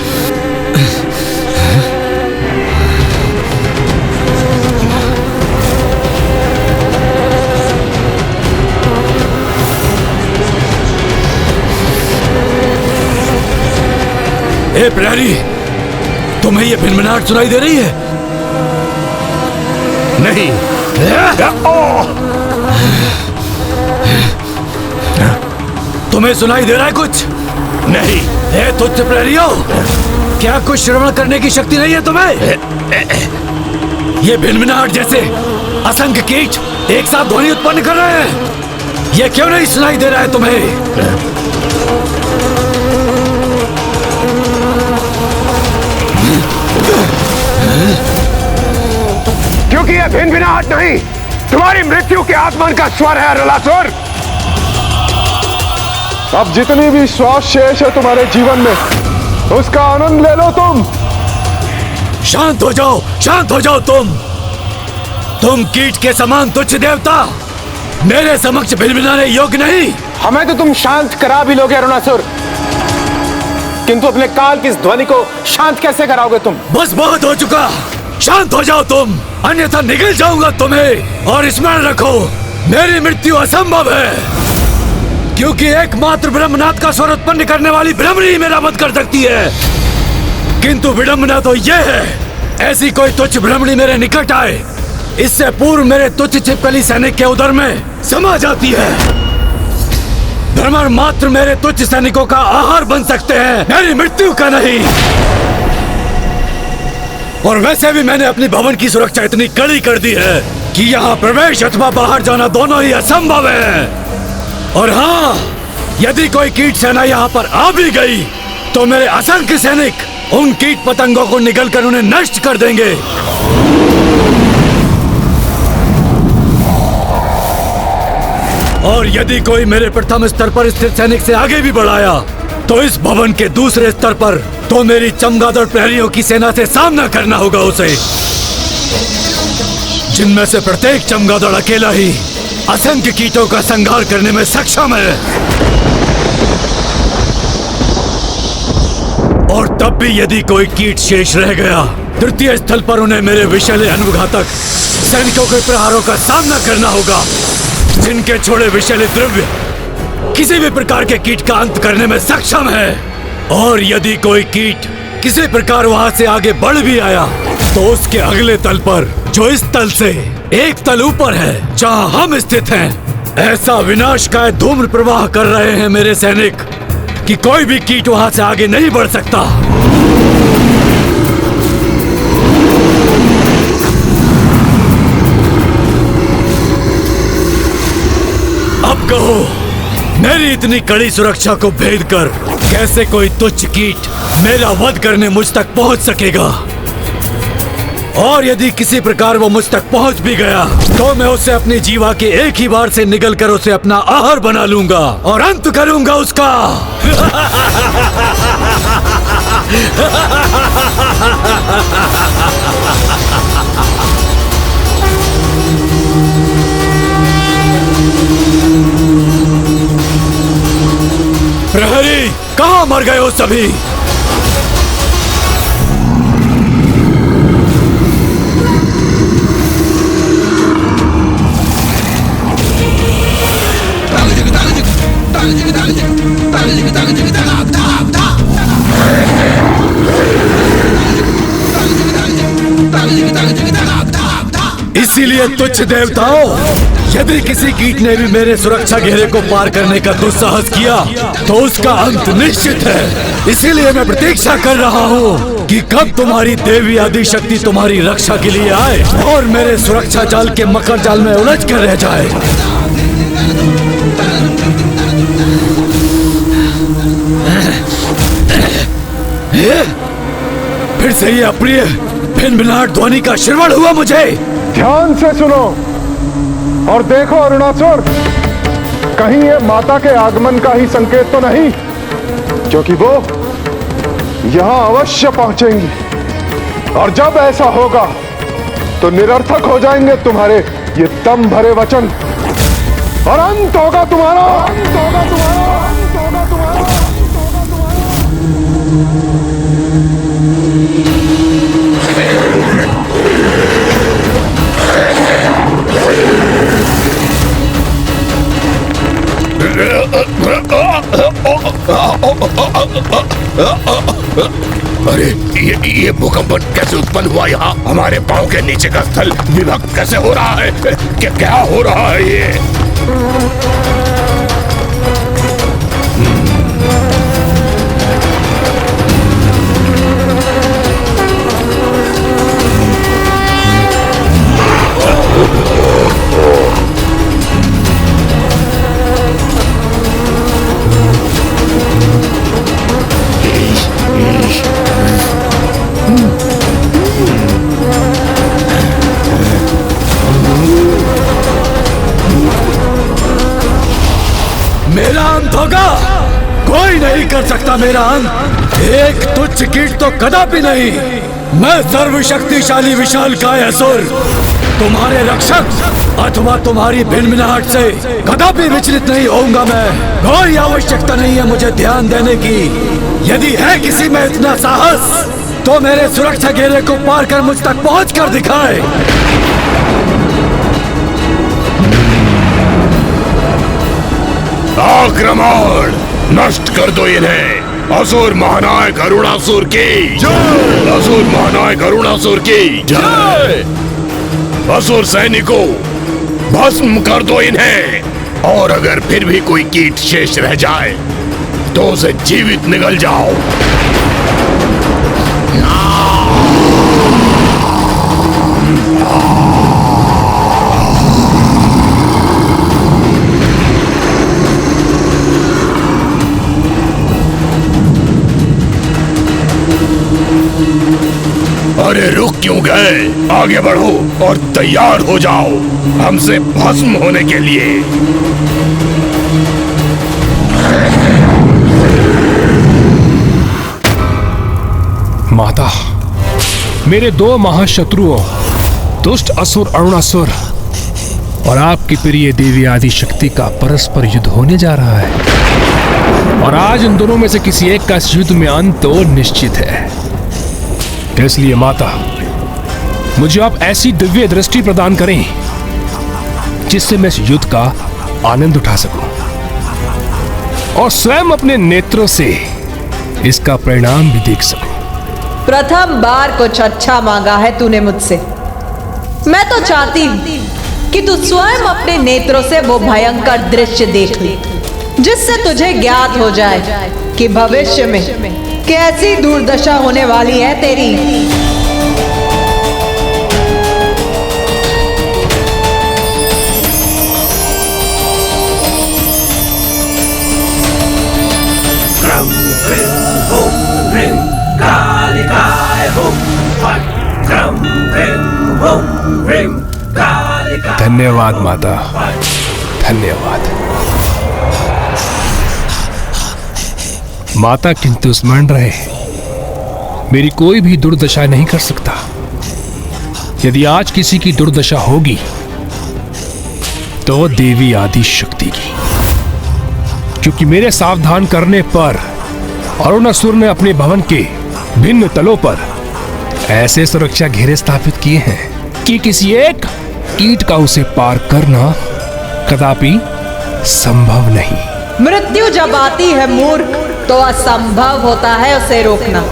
ए प्रहरी, तुम्हें ये भिनभिनाहट सुनाई दे रही है? नहीं। तुम्हें सुनाई दे रहा है कुछ? नहीं। ए तुच्छ प्रहरियों, क्या कुछ श्रवण करने की शक्ति नहीं है तुम्हें? ये भिनभिनाहट जैसे असंख्य कीट एक साथ ध्वनि उत्पन्न कर रहे हैं, ये क्यों नहीं सुनाई दे रहा है तुम्हें? भिनभिनाहट नहीं, तुम्हारी मृत्यु के आगमन का स्वर है अरुणासुर। अब जितनी भी श्वास शेष है तुम्हारे जीवन में, उसका आनंद ले लो तुम। शांत हो जाओ तुम कीट के समान तुच्छ देवता, मेरे समक्ष भिनभिनाने योग्य नहीं। हमें तो तुम शांत करा भी लोगे अरुणासुर, किंतु अपने काल की इस ध्वनि को शांत कैसे कराओगे तुम? बस बहुत हो चुका, शांत हो जाओ तुम, अन्यथा निगल जाऊंगा तुम्हें। और स्मरण रखो, मेरी मृत्यु असंभव है, क्योंकि एकमात्र ब्रह्मनाथ का स्वर उत्पन्न करने वाली ब्रह्मणी ही मेरा वध कर सकती है। किंतु विडंबना तो यह है, ऐसी कोई तुच्छ ब्रह्मणी मेरे निकट आए, इससे पूर्व मेरे तुच्छ छिपकली सैनिक के उदर में समा जाती है। भ्रमर मात्र मेरे तुच्छ सैनिकों का आहार बन सकते हैं, मेरी मृत्यु का नहीं। और वैसे भी मैंने अपनी भवन की सुरक्षा इतनी कड़ी कर दी है कि यहाँ प्रवेश अथवा बाहर जाना दोनों ही असंभव है। और हाँ, यदि कोई कीट सेना यहाँ पर आ भी गई तो मेरे असंख्य सैनिक उन कीट पतंगों को निगलकर उन्हें नष्ट कर देंगे। और यदि कोई मेरे प्रथम स्तर पर स्थित सैनिक से आगे भी बढ़ाया तो इस भवन के दूसरे स्तर पर तो मेरी चमगादड़ प्रहरियों की सेना से सामना करना होगा उसे, जिनमें से प्रत्येक चमगादड़ अकेला ही असंख्य कीटों का संहार करने में सक्षम है। और तब भी यदि कोई कीट शेष रह गया, तृतीय स्थल पर उन्हें मेरे विषैले अनुघातक सैनिकों के प्रहारों का सामना करना होगा, जिनके छोड़े विषैले द्रव्य किसी भी प्रकार के कीट का अंत करने में सक्षम है। और यदि कोई कीट किसी प्रकार वहां से आगे बढ़ भी आया तो उसके अगले तल पर, जो इस तल से एक तल ऊपर है जहां हम स्थित हैं, ऐसा विनाशकाय धूम्र प्रवाह कर रहे हैं मेरे सैनिक कि कोई भी कीट वहां से आगे नहीं बढ़ सकता। अब कहो, मेरी इतनी कड़ी सुरक्षा को भेद कर कैसे कोई तुच्छ कीट मेरा वध करने मुझ तक पहुंच सकेगा? और यदि किसी प्रकार वो मुझ तक पहुंच भी गया तो मैं उसे अपनी जीवा के एक ही बार से निगल कर उसे अपना आहार बना लूंगा और अंत करूंगा उसका। प्रहरी, कहाँ मर गए हो सभी? इसीलिए तुच्छ देवताओं, यदि किसी कीट ने भी मेरे सुरक्षा घेरे को पार करने का दुस्साहस किया तो उसका अंत निश्चित है। इसीलिए मैं प्रतीक्षा कर रहा हूँ कि कब तुम्हारी देवी आदि शक्ति तुम्हारी रक्षा के लिए आए और मेरे सुरक्षा जाल के मकर जाल में उलझ कर रह जाए। फिर से ये अप्रिय भिनभिनाहट ध्वनि का श्रवण हुआ मुझे। ध्यान से सुनो और देखो अरुणासुर, कहीं ये माता के आगमन का ही संकेत तो नहीं, क्योंकि वो यहां अवश्य पहुंचेंगी। और जब ऐसा होगा तो निरर्थक हो जाएंगे तुम्हारे ये दम भरे वचन और अंत होगा तुम्हारा, अंत होगा तुम्हारा, अंत होगा तुम्हारा। अरे ये भूकंपन कैसे उत्पन्न हुआ? यहाँ हमारे पांव के नीचे का स्थल विभक्त कैसे हो रहा है? क्या हो रहा है ये? सकेगा मेरा अंत। एक तुच्छ कीट तो कदापि नहीं। मैं सर्वशक्तिशाली विशालकाय असुर, तुम्हारे रक्षक अथवा तुम्हारी भिनभिनाहट से कदापि विचलित नहीं होऊंगा। मैं कोई आवश्यकता नहीं है मुझे ध्यान देने की। यदि है किसी में इतना साहस तो मेरे सुरक्षा घेरे को पार कर मुझ तक पहुंच कर दिखाए। आक्रमण! नष्ट कर दो इन्हें। असुर महानायक अरुणासुर की जय! असुर महानायक अरुणासुर की जय! असुर सैनिकों, भस्म कर दो इन्हें। और अगर फिर भी कोई कीट शेष रह जाए तो उसे जीवित निगल जाओ। अरे रुक क्यों गए? आगे बढ़ो और तैयार हो जाओ हमसे भस्म होने के लिए। माता, मेरे दो महाशत्रुओं दुष्ट असुर अरुणासुर और आपकी प्रिय देवी आदि शक्ति का परस्पर युद्ध होने जा रहा है। और आज इन दोनों में से किसी एक का इस युद्ध में अंत तो निश्चित है। इसलिए माता, मुझे आप ऐसी दिव्य दृष्टि प्रदान करें जिससे मैं इस युद्ध का आनंद उठा सकूं और स्वयं अपने नेत्रों से इसका परिणाम भी देख सकूं। प्रथम बार कुछ अच्छा मांगा है तूने मुझसे। मैं तो चाहती हूं कि तू स्वयं अपने नेत्रों से वो भयंकर दृश्य देख ले, जिससे तुझे ज्ञात हो जाए कि भविष्य में कैसी दुर्दशा होने वाली है तेरी। धन्यवाद माता, धन्यवाद माता। किंतु स्मरण रहे, मेरी कोई भी दुर्दशा नहीं कर सकता। यदि आज किसी की दुर्दशा होगी तो देवी आदि शक्ति की, क्योंकि मेरे सावधान करने पर अरुणासुर ने अपने भवन के भिन्न तलों पर ऐसे सुरक्षा घेरे स्थापित किए हैं कि किसी एक कीट का उसे पार करना कदापि संभव नहीं। मृत्यु जब आती है मूर्ख तो असंभव होता है उसे रोकना।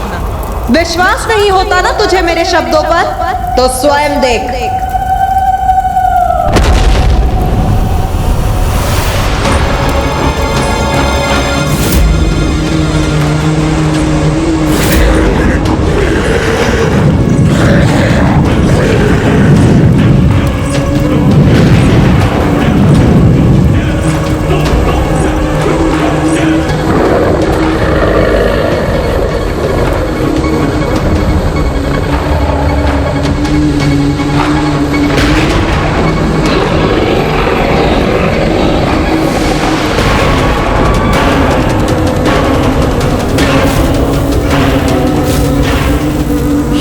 विश्वास नहीं होता ना तुझे मेरे शब्दों पर? तो स्वयं देख।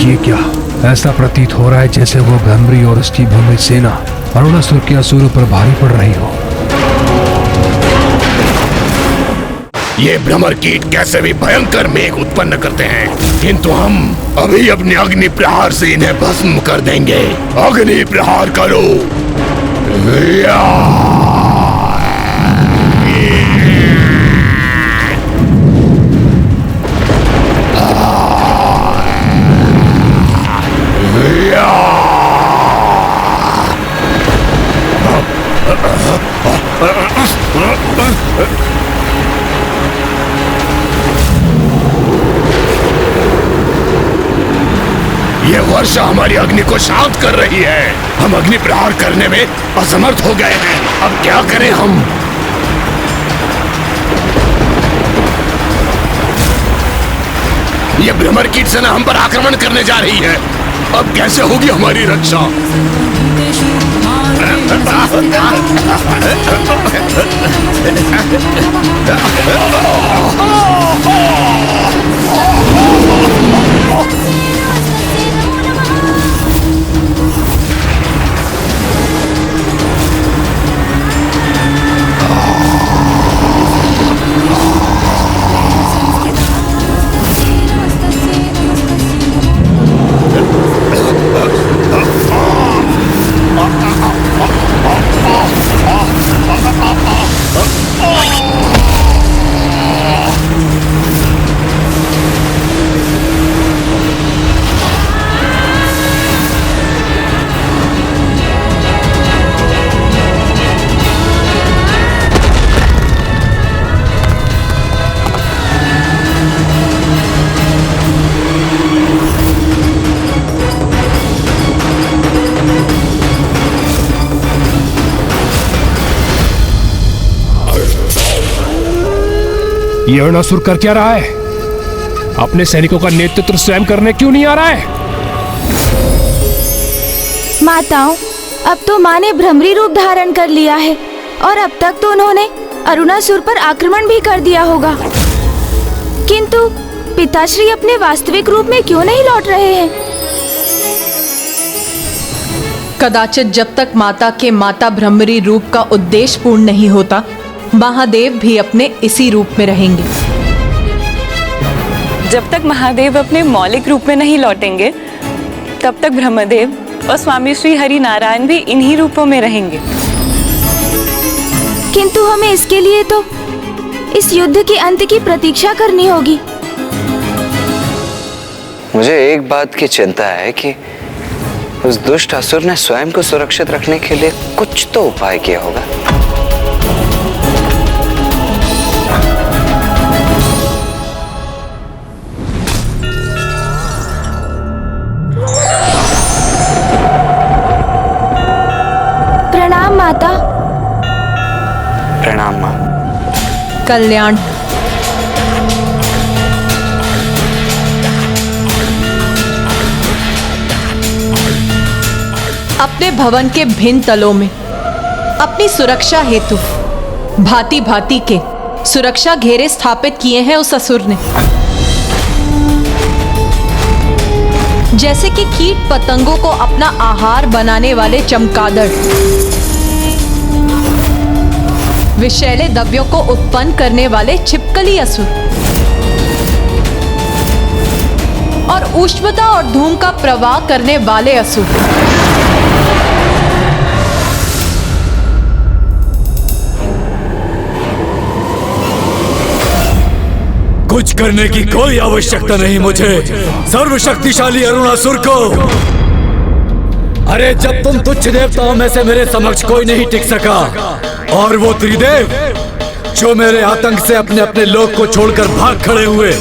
ये क्या? ऐसा प्रतीत हो रहा है जैसे वो गंभीर और उसकी भूमि सेना अरुणासुर के असुरों पर भारी पड़ रही हो। ये भ्रमर कीट कैसे भी भयंकर मेघ उत्पन्न करते हैं, किंतु हम अभी अपने अग्नि प्रहार से इन्हें भस्म कर देंगे। अग्नि प्रहार करो। ये वर्षा हमारी अग्नि को शांत कर रही है। हम अग्नि प्रहार करने में असमर्थ हो गए हैं। अब क्या करें हम? ये भ्रमर कीट सेना हम पर आक्रमण करने जा रही है। अब कैसे होगी हमारी रक्षा? ये अरुणासुर कर क्या रहा है? अपने सैनिकों का नेतृत्व स्वयं करने क्यों नहीं आ रहा है? माताओं, अब तो माँ ने भ्रमरी रूप धारण कर लिया है और अब तक तो उन्होंने अरुणासुर पर आक्रमण भी कर दिया होगा, किंतु पिताश्री अपने वास्तविक रूप में क्यों नहीं लौट रहे हैं? कदाचित जब तक माता के माता भ्रमरी रूप का उद्देश्य पूर्ण नहीं होता, महादेव भी अपने इसी रूप में रहेंगे। जब तक महादेव अपने मौलिक रूप में नहीं लौटेंगे, तब तक ब्रह्मदेव और स्वामी श्री हरि नारायण भी इन्हीं रूपों में रहेंगे। किंतु हमें इसके लिए तो इस युद्ध के अंत की प्रतीक्षा करनी होगी। मुझे एक बात की चिंता है कि उस दुष्ट असुर ने स्वयं को सुरक्षित रखने के लिए कुछ तो उपाय किया होगा। प्रणाम माता। प्रणाम माँ। कल्याण। अपने भवन के भिन्न तलों में अपनी सुरक्षा हेतु भांति भांति के सुरक्षा घेरे स्थापित किए हैं उस असुर ने। जैसे कि कीट पतंगों को अपना आहार बनाने वाले चमगादड़ विषैले द्रव्यों को उत्पन्न करने वाले छिपकली असुर और उष्णता और धूम का प्रवाह करने वाले असुर। कुछ करने की कोई आवश्यकता नहीं मुझे सर्वशक्तिशाली अरुणासुर को। अरे जब तुम तुच्छ देवताओं में से मेरे समक्ष कोई नहीं टिक सका और वो त्रिदेव जो मेरे आतंक से अपने अपने लोक को छोड़कर भाग खड़े हुए,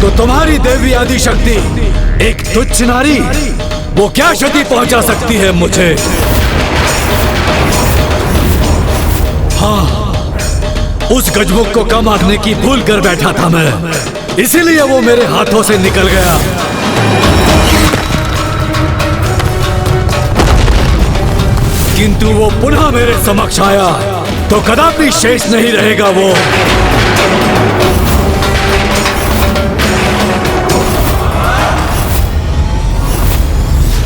तो तुम्हारी देवी आदि शक्ति एक तुच्छ नारी वो क्या क्षति पहुंचा सकती है मुझे? हाँ, उस गजमुख को कम आंकने की भूल कर बैठा था मैं, इसीलिए वो मेरे हाथों से निकल गया। किंतु वो पुनः मेरे समक्ष आया तो कदापि शेष नहीं रहेगा वो।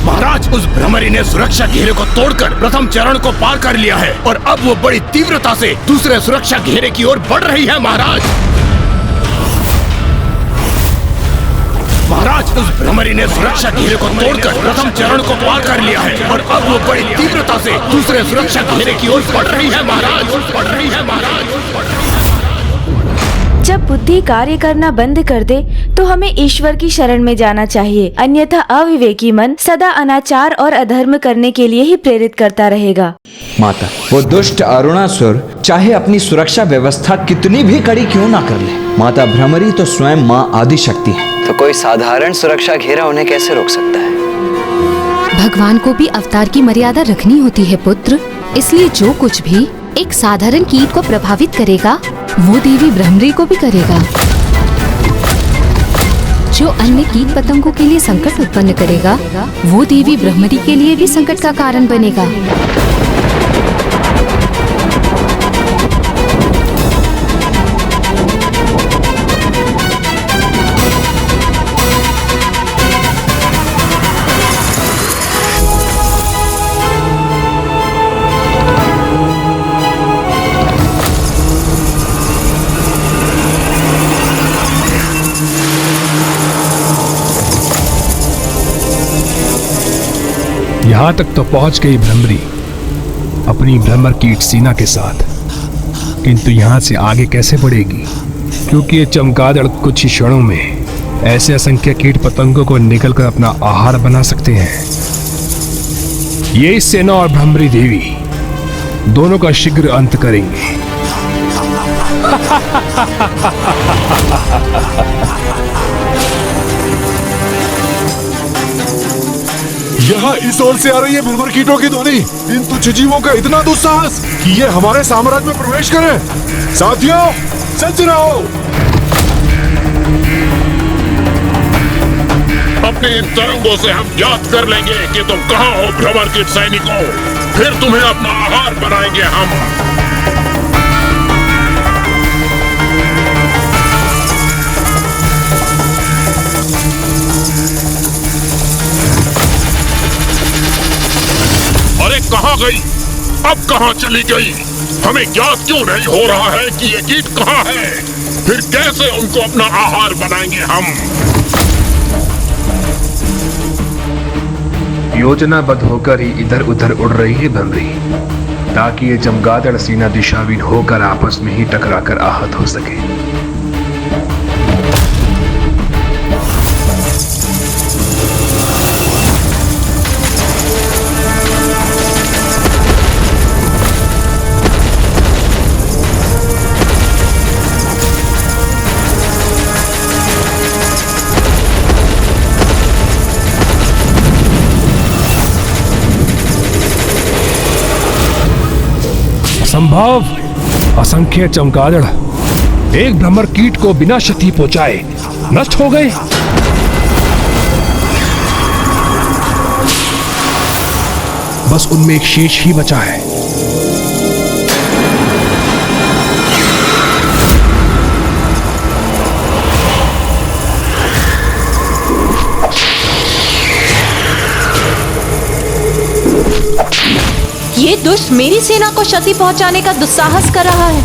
महाराज, उस भ्रमरी ने सुरक्षा घेरे को तोड़कर प्रथम चरण को पार कर लिया है और अब वो बड़ी तीव्रता से दूसरे सुरक्षा घेरे की ओर बढ़ रही है। महाराज, उस भ्रमरी ने सुरक्षा घेरे को तोड़कर प्रथम चरण को पार कर लिया है और अब वो बड़ी तीव्रता से दूसरे सुरक्षा घेरे की ओर बढ़ रही है महाराज। जब बुद्धि कार्य करना बंद कर दे तो हमें ईश्वर की शरण में जाना चाहिए, अन्यथा अविवेकी मन सदा अनाचार और अधर्म करने के लिए ही प्रेरित करता रहेगा। माता, वो दुष्ट अरुणासुर चाहे अपनी सुरक्षा व्यवस्था कितनी भी कड़ी क्यों ना कर ले, माता भ्रमरी तो स्वयं माँ आदि शक्ति है। तो कोई साधारण सुरक्षा घेरा उन्हें कैसे रोक सकता है? भगवान को भी अवतार की मर्यादा रखनी होती है पुत्र, इसलिए जो कुछ भी एक साधारण कीट को प्रभावित करेगा वो देवी भ्रमरी को भी करेगा। जो अन्य कीट पतंगों के लिए संकट उत्पन्न करेगा, वो देवी ब्रह्मरी के लिए भी संकट का कारण बनेगा। यहाँ तक तो पहुंच गई भ्रमरी अपनी भ्रमर कीट सेना के साथ, किंतु यहाँ से आगे कैसे बढ़ेगी? क्योंकि ये चमगादड़ कुछ ही क्षणों में ऐसे असंख्य कीट पतंगों को निकलकर अपना आहार बना सकते हैं। ये सेना और भ्रमरी देवी दोनों का शीघ्र अंत करेंगे। यहाँ इस ओर से आ रही है भ्रमर कीटों की ध्वनि। इन तुच्छ जीवों का इतना दुस्साहस कि ये हमारे साम्राज्य में प्रवेश करें। साथियों, सच रहो। अपने इन तरंगों से हम याद कर लेंगे कि तुम कहाँ हो भ्रमर कीट सैनिकों। फिर तुम्हें अपना आहार बनाएंगे हम। अरे कहाँ गई? अब कहाँ चली गई? हमें ज्ञात क्यों नहीं हो रहा है कि ये कीट कहाँ है? फिर कैसे उनको अपना आहार बनाएंगे हम? योजनाबद्ध होकर ही इधर उधर उड़ रही है भ्रमरी, ताकि ये चमगादड़ सेना दिशाहीन होकर आपस में ही टकराकर आहत हो सके। संभव असंख्य चमगादड़ एक भ्रमर कीट को बिना क्षति पहुंचाए नष्ट हो गए। बस उनमें एक शेष ही बचा है। ये दुष्ट मेरी सेना को क्षति पहुंचाने का दुस्साहस कर रहा है।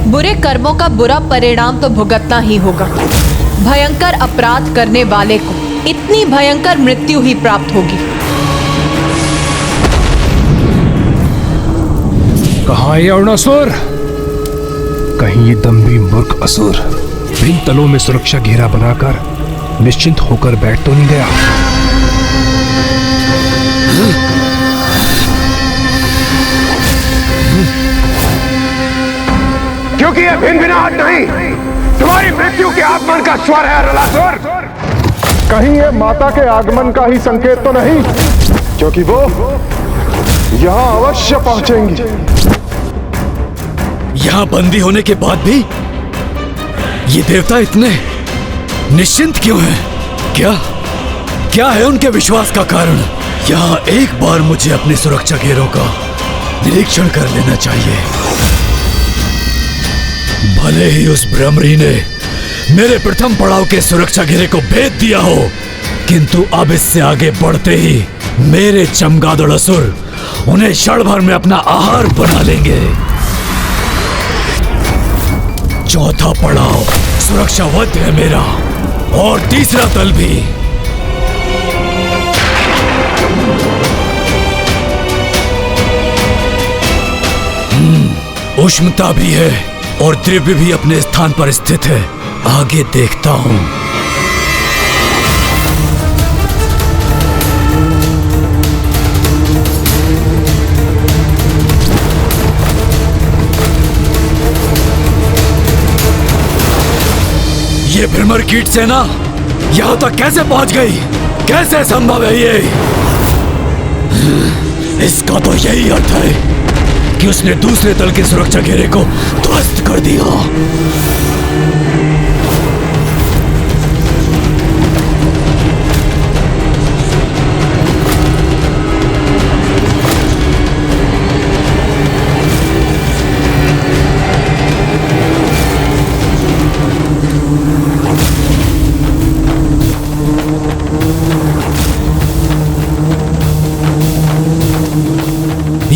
बुरे कर्मों का बुरा परिणाम तो भुगतना ही होगा। भयंकर अपराध करने वाले को इतनी भयंकर मृत्यु ही प्राप्त होगी। कहाँ है अरुणासुर? कहीं ये दम्भी मूर्ख असुर इन तलों में सुरक्षा घेरा बनाकर निश्चिंत होकर बैठ तो नहीं गया? क्योंकि ये भिनभिनाहट नहीं, तुम्हारी मृत्यु के आगमन का स्वर है अरुणासुर। कहीं ये माता के आगमन का ही संकेत तो नहीं, क्योंकि वो यहाँ अवश्य पहुंचेंगी। यहाँ बंदी होने के बाद भी ये देवता इतने निश्चिंत क्यों हैं? क्या है उनके विश्वास का कारण? यहाँ एक बार मुझे अपने सुरक्षा घेरों का निरीक्षण कर लेना चाहिए। भले ही उस भ्रमरी ने मेरे प्रथम पड़ाव के सुरक्षा घेरे को भेद दिया हो, किंतु अब इससे आगे बढ़ते ही मेरे चमगादड़ असुर उन्हें क्षण भर में अपना आहार बना लेंगे। चौथा पड़ाव सुरक्षावद्ध है मेरा, और तीसरा तल भी। उष्णता भी है और द्रव्य भी अपने स्थान पर स्थित है। आगे देखता हूं। ये भ्रमर कीट सेना यहाँ तक कैसे पहुंच गई? कैसे संभव है ये? इसका तो यही अर्थ है कि उसने दूसरे दल के सुरक्षा घेरे को ध्वस्त कर दिया।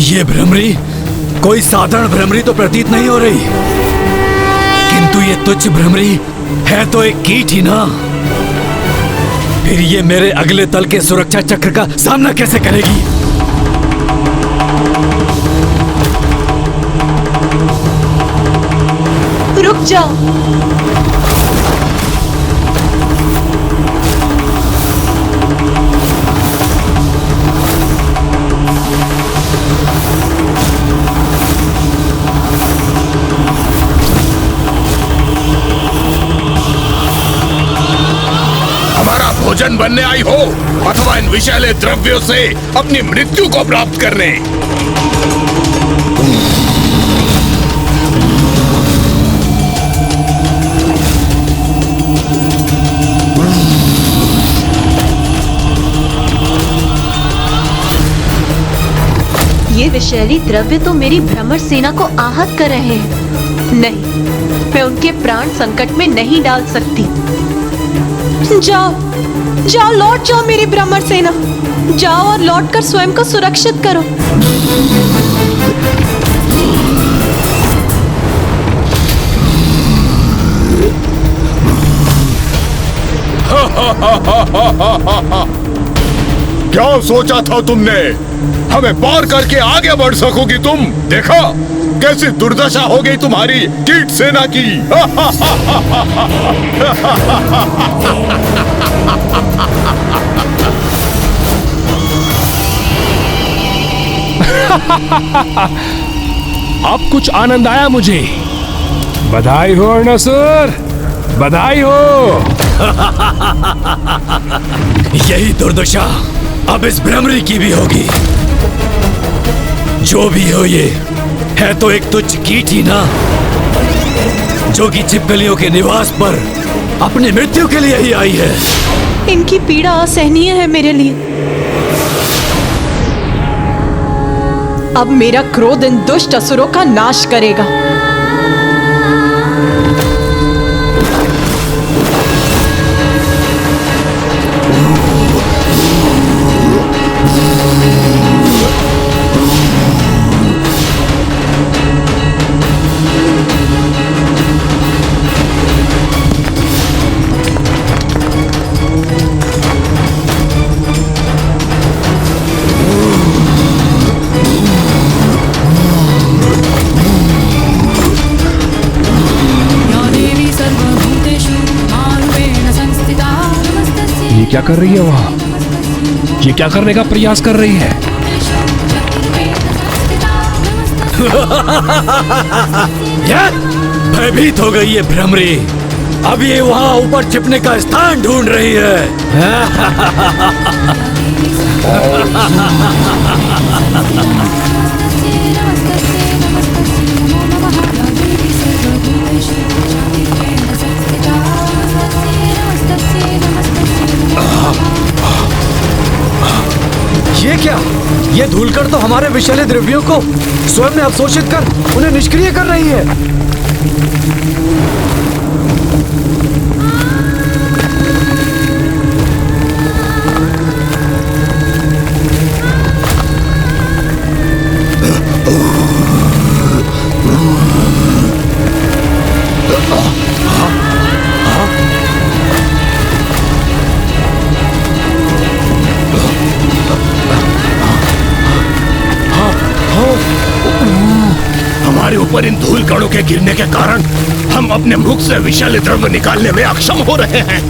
ये भ्रमरी कोई साधारण भ्रमरी तो प्रतीत नहीं हो रही, किंतु ये तुच्छ भ्रमरी है तो एक कीट ही ना। फिर ये मेरे अगले दल के सुरक्षा चक्र का सामना कैसे करेगी? रुक जाओ। भोजन बनने आई हो अथवा इन विषैले द्रव्यों से अपनी मृत्यु को प्राप्त करने। ये विषैली द्रव्य तो मेरी भ्रमर सेना को आहत कर रहे हैं। नहीं, मैं उनके प्राण संकट में नहीं डाल सकती। जाओ जाओ, लौट जाओ मेरी भ्रमर सेना। जाओ और लौटकर स्वयं को सुरक्षित करो। क्या सोचा था तुमने? हमें पार करके आगे बढ़ सकोगी तुम? देखा कैसी दुर्दशा हो गई तुम्हारी कीट सेना की। अब कुछ आनंद आया मुझे। बधाई हो अरुणासुर, बधाई हो। यही दुर्दशा अब इस भ्रमरी की भी होगी। जो भी हो ये है तो एक तुच्छ कीट ही ना, जो कि छिपकलियों के निवास पर अपनी मृत्यु के लिए ही आई है। इनकी पीड़ा असहनीय है मेरे लिए। अब मेरा क्रोध इन दुष्ट असुरों का नाश करेगा। क्या कर रही है वहां? ये क्या करने का प्रयास कर रही है? भयभीत हो गई ये भ्रमरी। अब ये वहां ऊपर छिपने का स्थान ढूंढ रही है। ये क्या? ये धूलकण तो हमारे विषैले द्रव्यों को स्वयं में अवशोषित कर उन्हें निष्क्रिय कर रही है। हमारे ऊपर इन धूल कणों के गिरने के कारण हम अपने मुख से विषैले द्रव्य निकालने में अक्षम हो रहे हैं।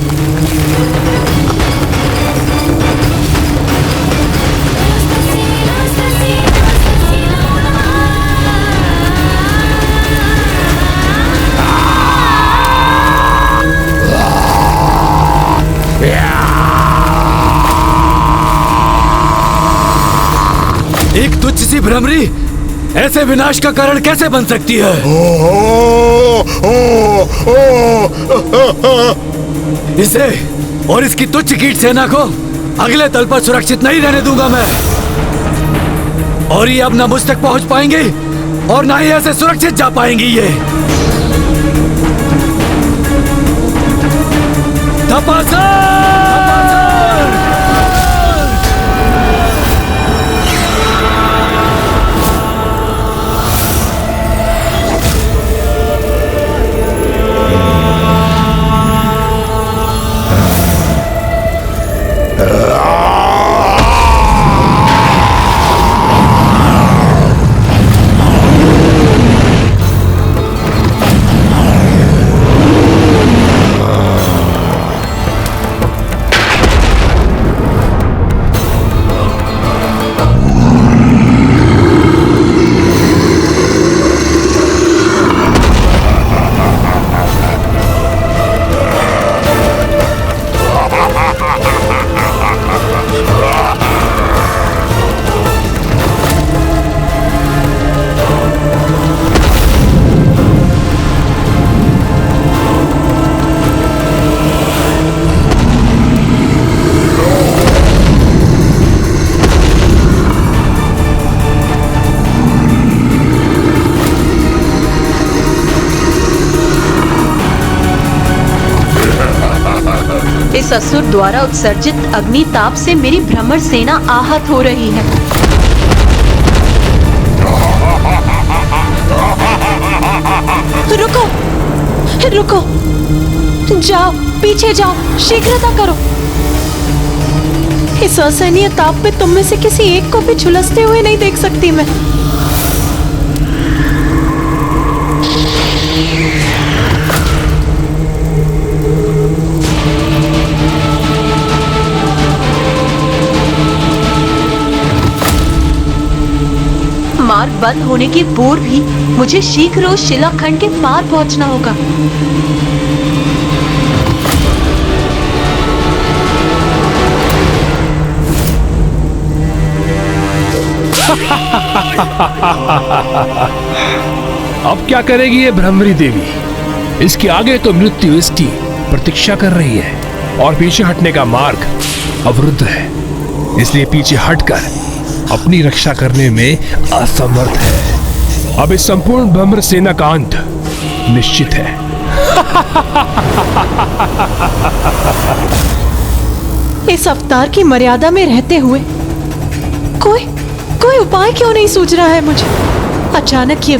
एक तुच्छ सी भ्रमरी ऐसे विनाश का कारण कैसे बन सकती है? इसे और इसकी तुच्छ कीट सेना को अगले तल पर सुरक्षित नहीं रहने दूंगा मैं। और ये अब ना मुझ तक पहुंच पाएंगे और ना ही ऐसे सुरक्षित जा पाएंगी ये। इस असुर द्वारा उत्सर्जित अग्नि ताप से मेरी भ्रमर सेना आहत हो रही है। रुको, रुको, जाओ, पीछे जाओ, शीघ्रता करो। इस असहनीय ताप में तुम में से किसी एक को भी झुलसते हुए नहीं देख सकती मैं। मार्ग बंद होने के पूर्व ही मुझे शीघ्र उस शिलाखंड के पार पहुंचना होगा। अब क्या करेगी ये भ्रमरी देवी? इसके आगे तो मृत्यु इसकी प्रतीक्षा कर रही है और पीछे हटने का मार्ग अवरुद्ध है, इसलिए पीछे हटकर अपनी रक्षा करने में असमर्थ है। अब इस संपूर्ण भ्रमर सेना का अंत निश्चित है। इस अवतार की मर्यादा में रहते हुए कोई उपाय क्यों नहीं सूझ रहा है मुझे? अचानक ये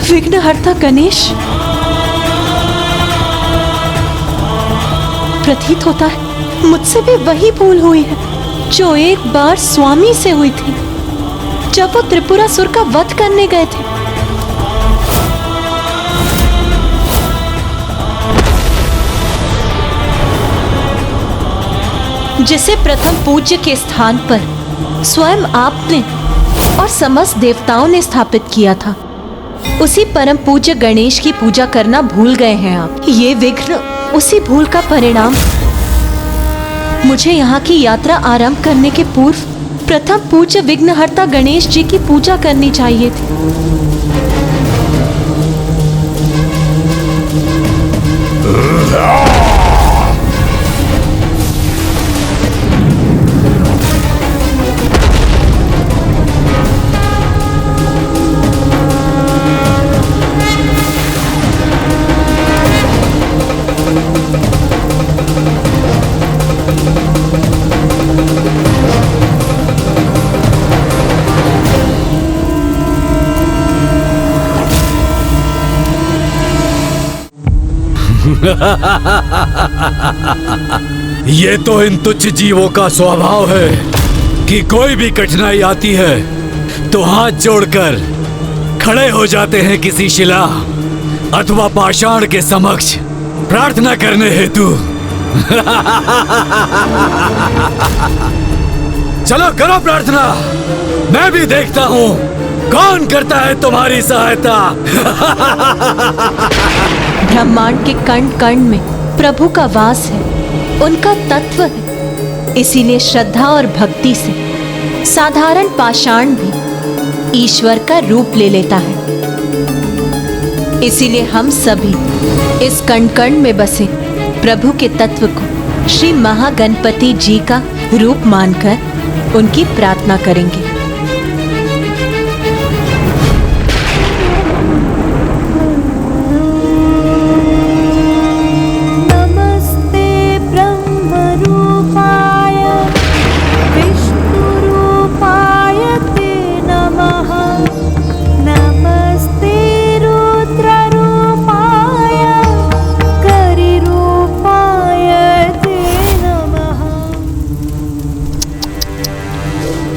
विघ्नहर्ता गणेश प्रतीत होता है मुझसे भी वही भूल हुई है जो एक बार स्वामी से हुई थी जब वो त्रिपुरासुर का वध करने गए थे। जिसे प्रथम पूज्य के स्थान पर स्वयं आपने और समस्त देवताओं ने स्थापित किया था, उसी परम पूज्य गणेश की पूजा करना भूल गए हैं आप। ये विघ्न उसी भूल का परिणाम। मुझे यहाँ की यात्रा आरंभ करने के पूर्व प्रथम पूज्य विघ्नहर्ता गणेश जी की पूजा करनी चाहिए थी। ये तो इन तुच्छ जीवों का स्वभाव है कि कोई भी कठिनाई आती है तो हाथ जोड़कर खड़े हो जाते हैं किसी शिला अथवा पाषाण के समक्ष प्रार्थना करने हेतु। चलो करो प्रार्थना, मैं भी देखता हूँ कौन करता है तुम्हारी सहायता। ब्रह्मांड के कण कण में प्रभु का वास है। उनका तत्व है। इसीलिए श्रद्धा और भक्ति से साधारण पाषाण भी ईश्वर का रूप ले लेता है। इसीलिए हम सभी इस कण कण में बसे प्रभु के तत्व को श्री महागणपति जी का रूप मानकर उनकी प्रार्थना करेंगे।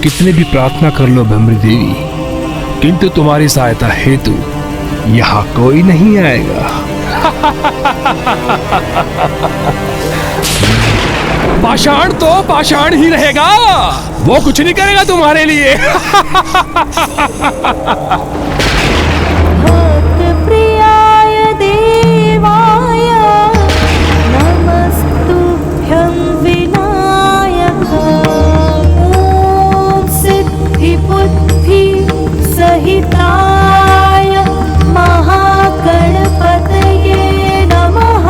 कितने भी प्रार्थना कर लो भ्रमरी देवी, किंतु तुम्हारी सहायता हेतु यहाँ कोई नहीं आएगा। पाषाण तो पाषाण ही रहेगा, वो कुछ नहीं करेगा तुम्हारे लिए। प्रियाय देवाय नमस्तुभ्यं विनायक बुद्धि सहिताय महागणपतये नमः।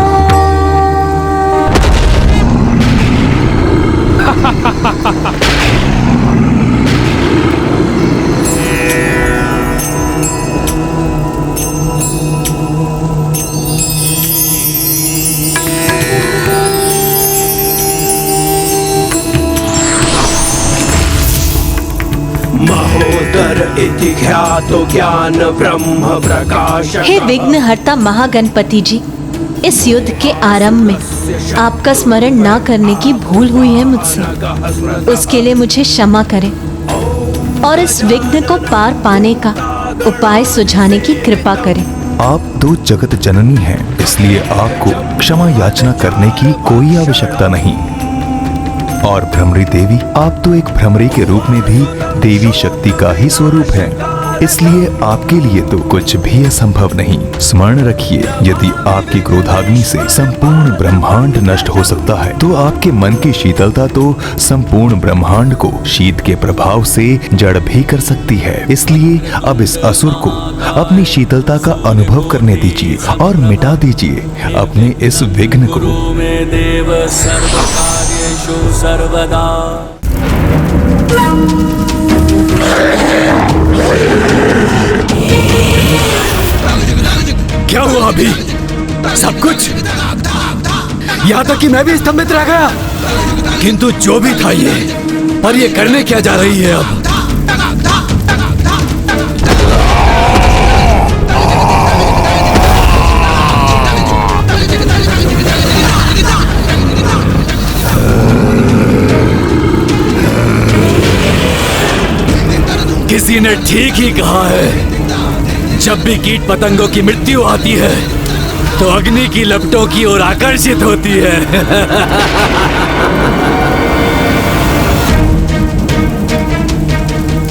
ज्ञान ब्रह्म प्रकाश। हे विघ्नहर्ता महागणपति जी, इस युद्ध के आरंभ में आपका स्मरण ना करने की भूल हुई है मुझसे। उसके लिए मुझे क्षमा करें और इस विघ्न को पार पाने का उपाय सुझाने की कृपा करें। आप तो जगत जननी हैं, इसलिए आपको क्षमा याचना करने की कोई आवश्यकता नहीं। और भ्रमरी देवी, आप तो एक भ्रमरी के रूप में भी देवी शक्ति का ही स्वरूप है, इसलिए आपके लिए तो कुछ भी असंभव नहीं। स्मरण रखिए, यदि आपकी क्रोधाग्नि से संपूर्ण ब्रह्मांड नष्ट हो सकता है, तो आपके मन की शीतलता तो संपूर्ण ब्रह्मांड को शीत के प्रभाव से जड़ भी कर सकती है। इसलिए अब इस असुर को अपनी शीतलता का अनुभव करने दीजिए और मिटा दीजिए अपने इस विघ्न को। देव सर्वकार्येषु सर्वदा। क्या हुआ अभी? सब कुछ? यहाँ तक कि मैं भी स्तंभित रह गया। किंतु जो भी था ये, पर ये करने क्या जा रही है अब? किसी ने ठीक ही कहा है, जब भी कीट पतंगों की मृत्यु आती है तो अग्नि की लपटों की ओर आकर्षित होती है।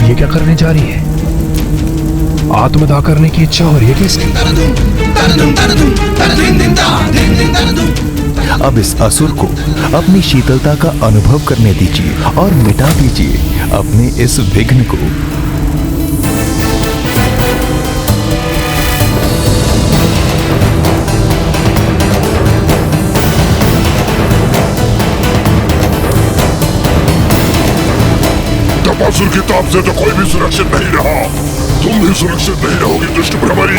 ये क्या करने जा रही है? आत्मदाह करने की इच्छा हो रही है किसकी? अब इस असुर को अपनी शीतलता का अनुभव करने दीजिए और मिटा दीजिए अपने इस विघ्न को। तपासुर की ताप से तो कोई भी सुरक्षित नहीं रहा, तुम भी सुरक्षित नहीं रहोगी दुष्ट भ्रमरी।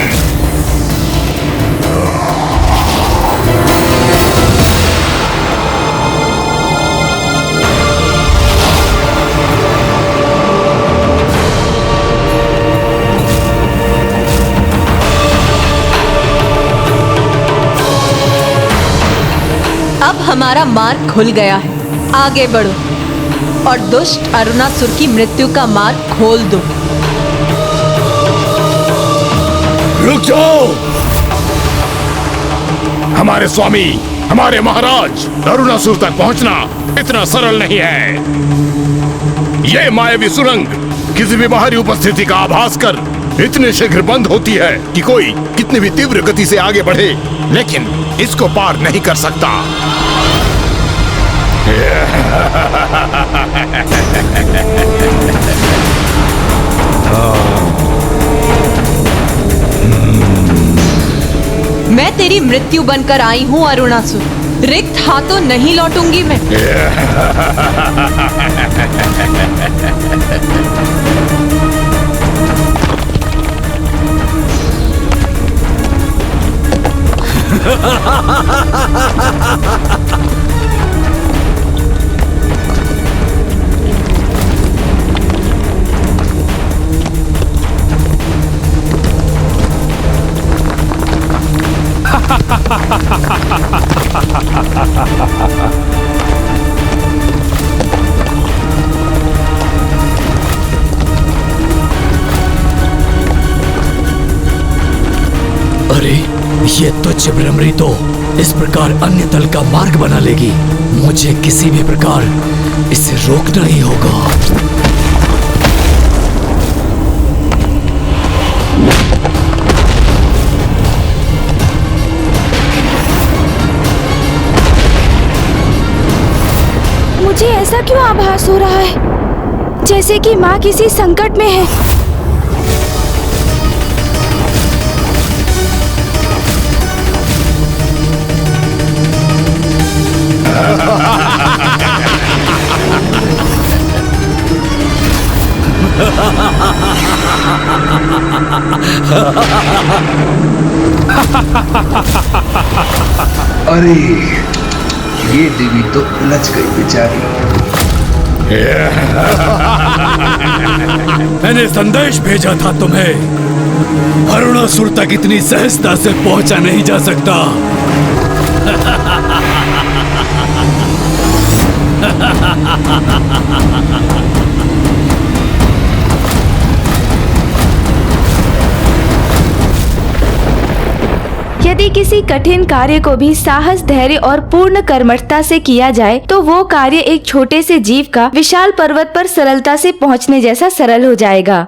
अब हमारा मार्ग खुल गया है, आगे बढ़ो और दुष्ट अरुणासुर की मृत्यु का मार्ग खोल दो। रुक जाओ! हमारे स्वामी, हमारे महाराज, अरुणासुर तक पहुंचना इतना सरल नहीं है। यह मायावी सुरंग किसी भी बाहरी उपस्थिति का आभास कर इतने शीघ्र बंद होती है कि कोई कितनी भी तीव्र गति से आगे बढ़े, लेकिन इसको पार नहीं कर सकता। मैं तेरी मृत्यु बनकर आई हूँ अरुणासुर, रिक्त हाथों नहीं लौटूंगी मैं। अरे ये तुच्छ भ्रमरी तो इस प्रकार अन्य दल का मार्ग बना लेगी। मुझे किसी भी प्रकार इसे रोकना ही होगा। मुझे ऐसा क्यों आभास हो रहा है जैसे कि माँ किसी संकट में है। अरे ये देवी तो उलझ गई बेचारी। मैंने संदेश भेजा था तुम्हें। अरुणासुर तक इतनी सहजता से पहुंचा नहीं जा सकता। यदि किसी कठिन कार्य को भी साहस, धैर्य और पूर्ण कर्मठता से किया जाए तो वो कार्य एक छोटे से जीव का विशाल पर्वत पर सरलता से पहुंचने जैसा सरल हो जाएगा।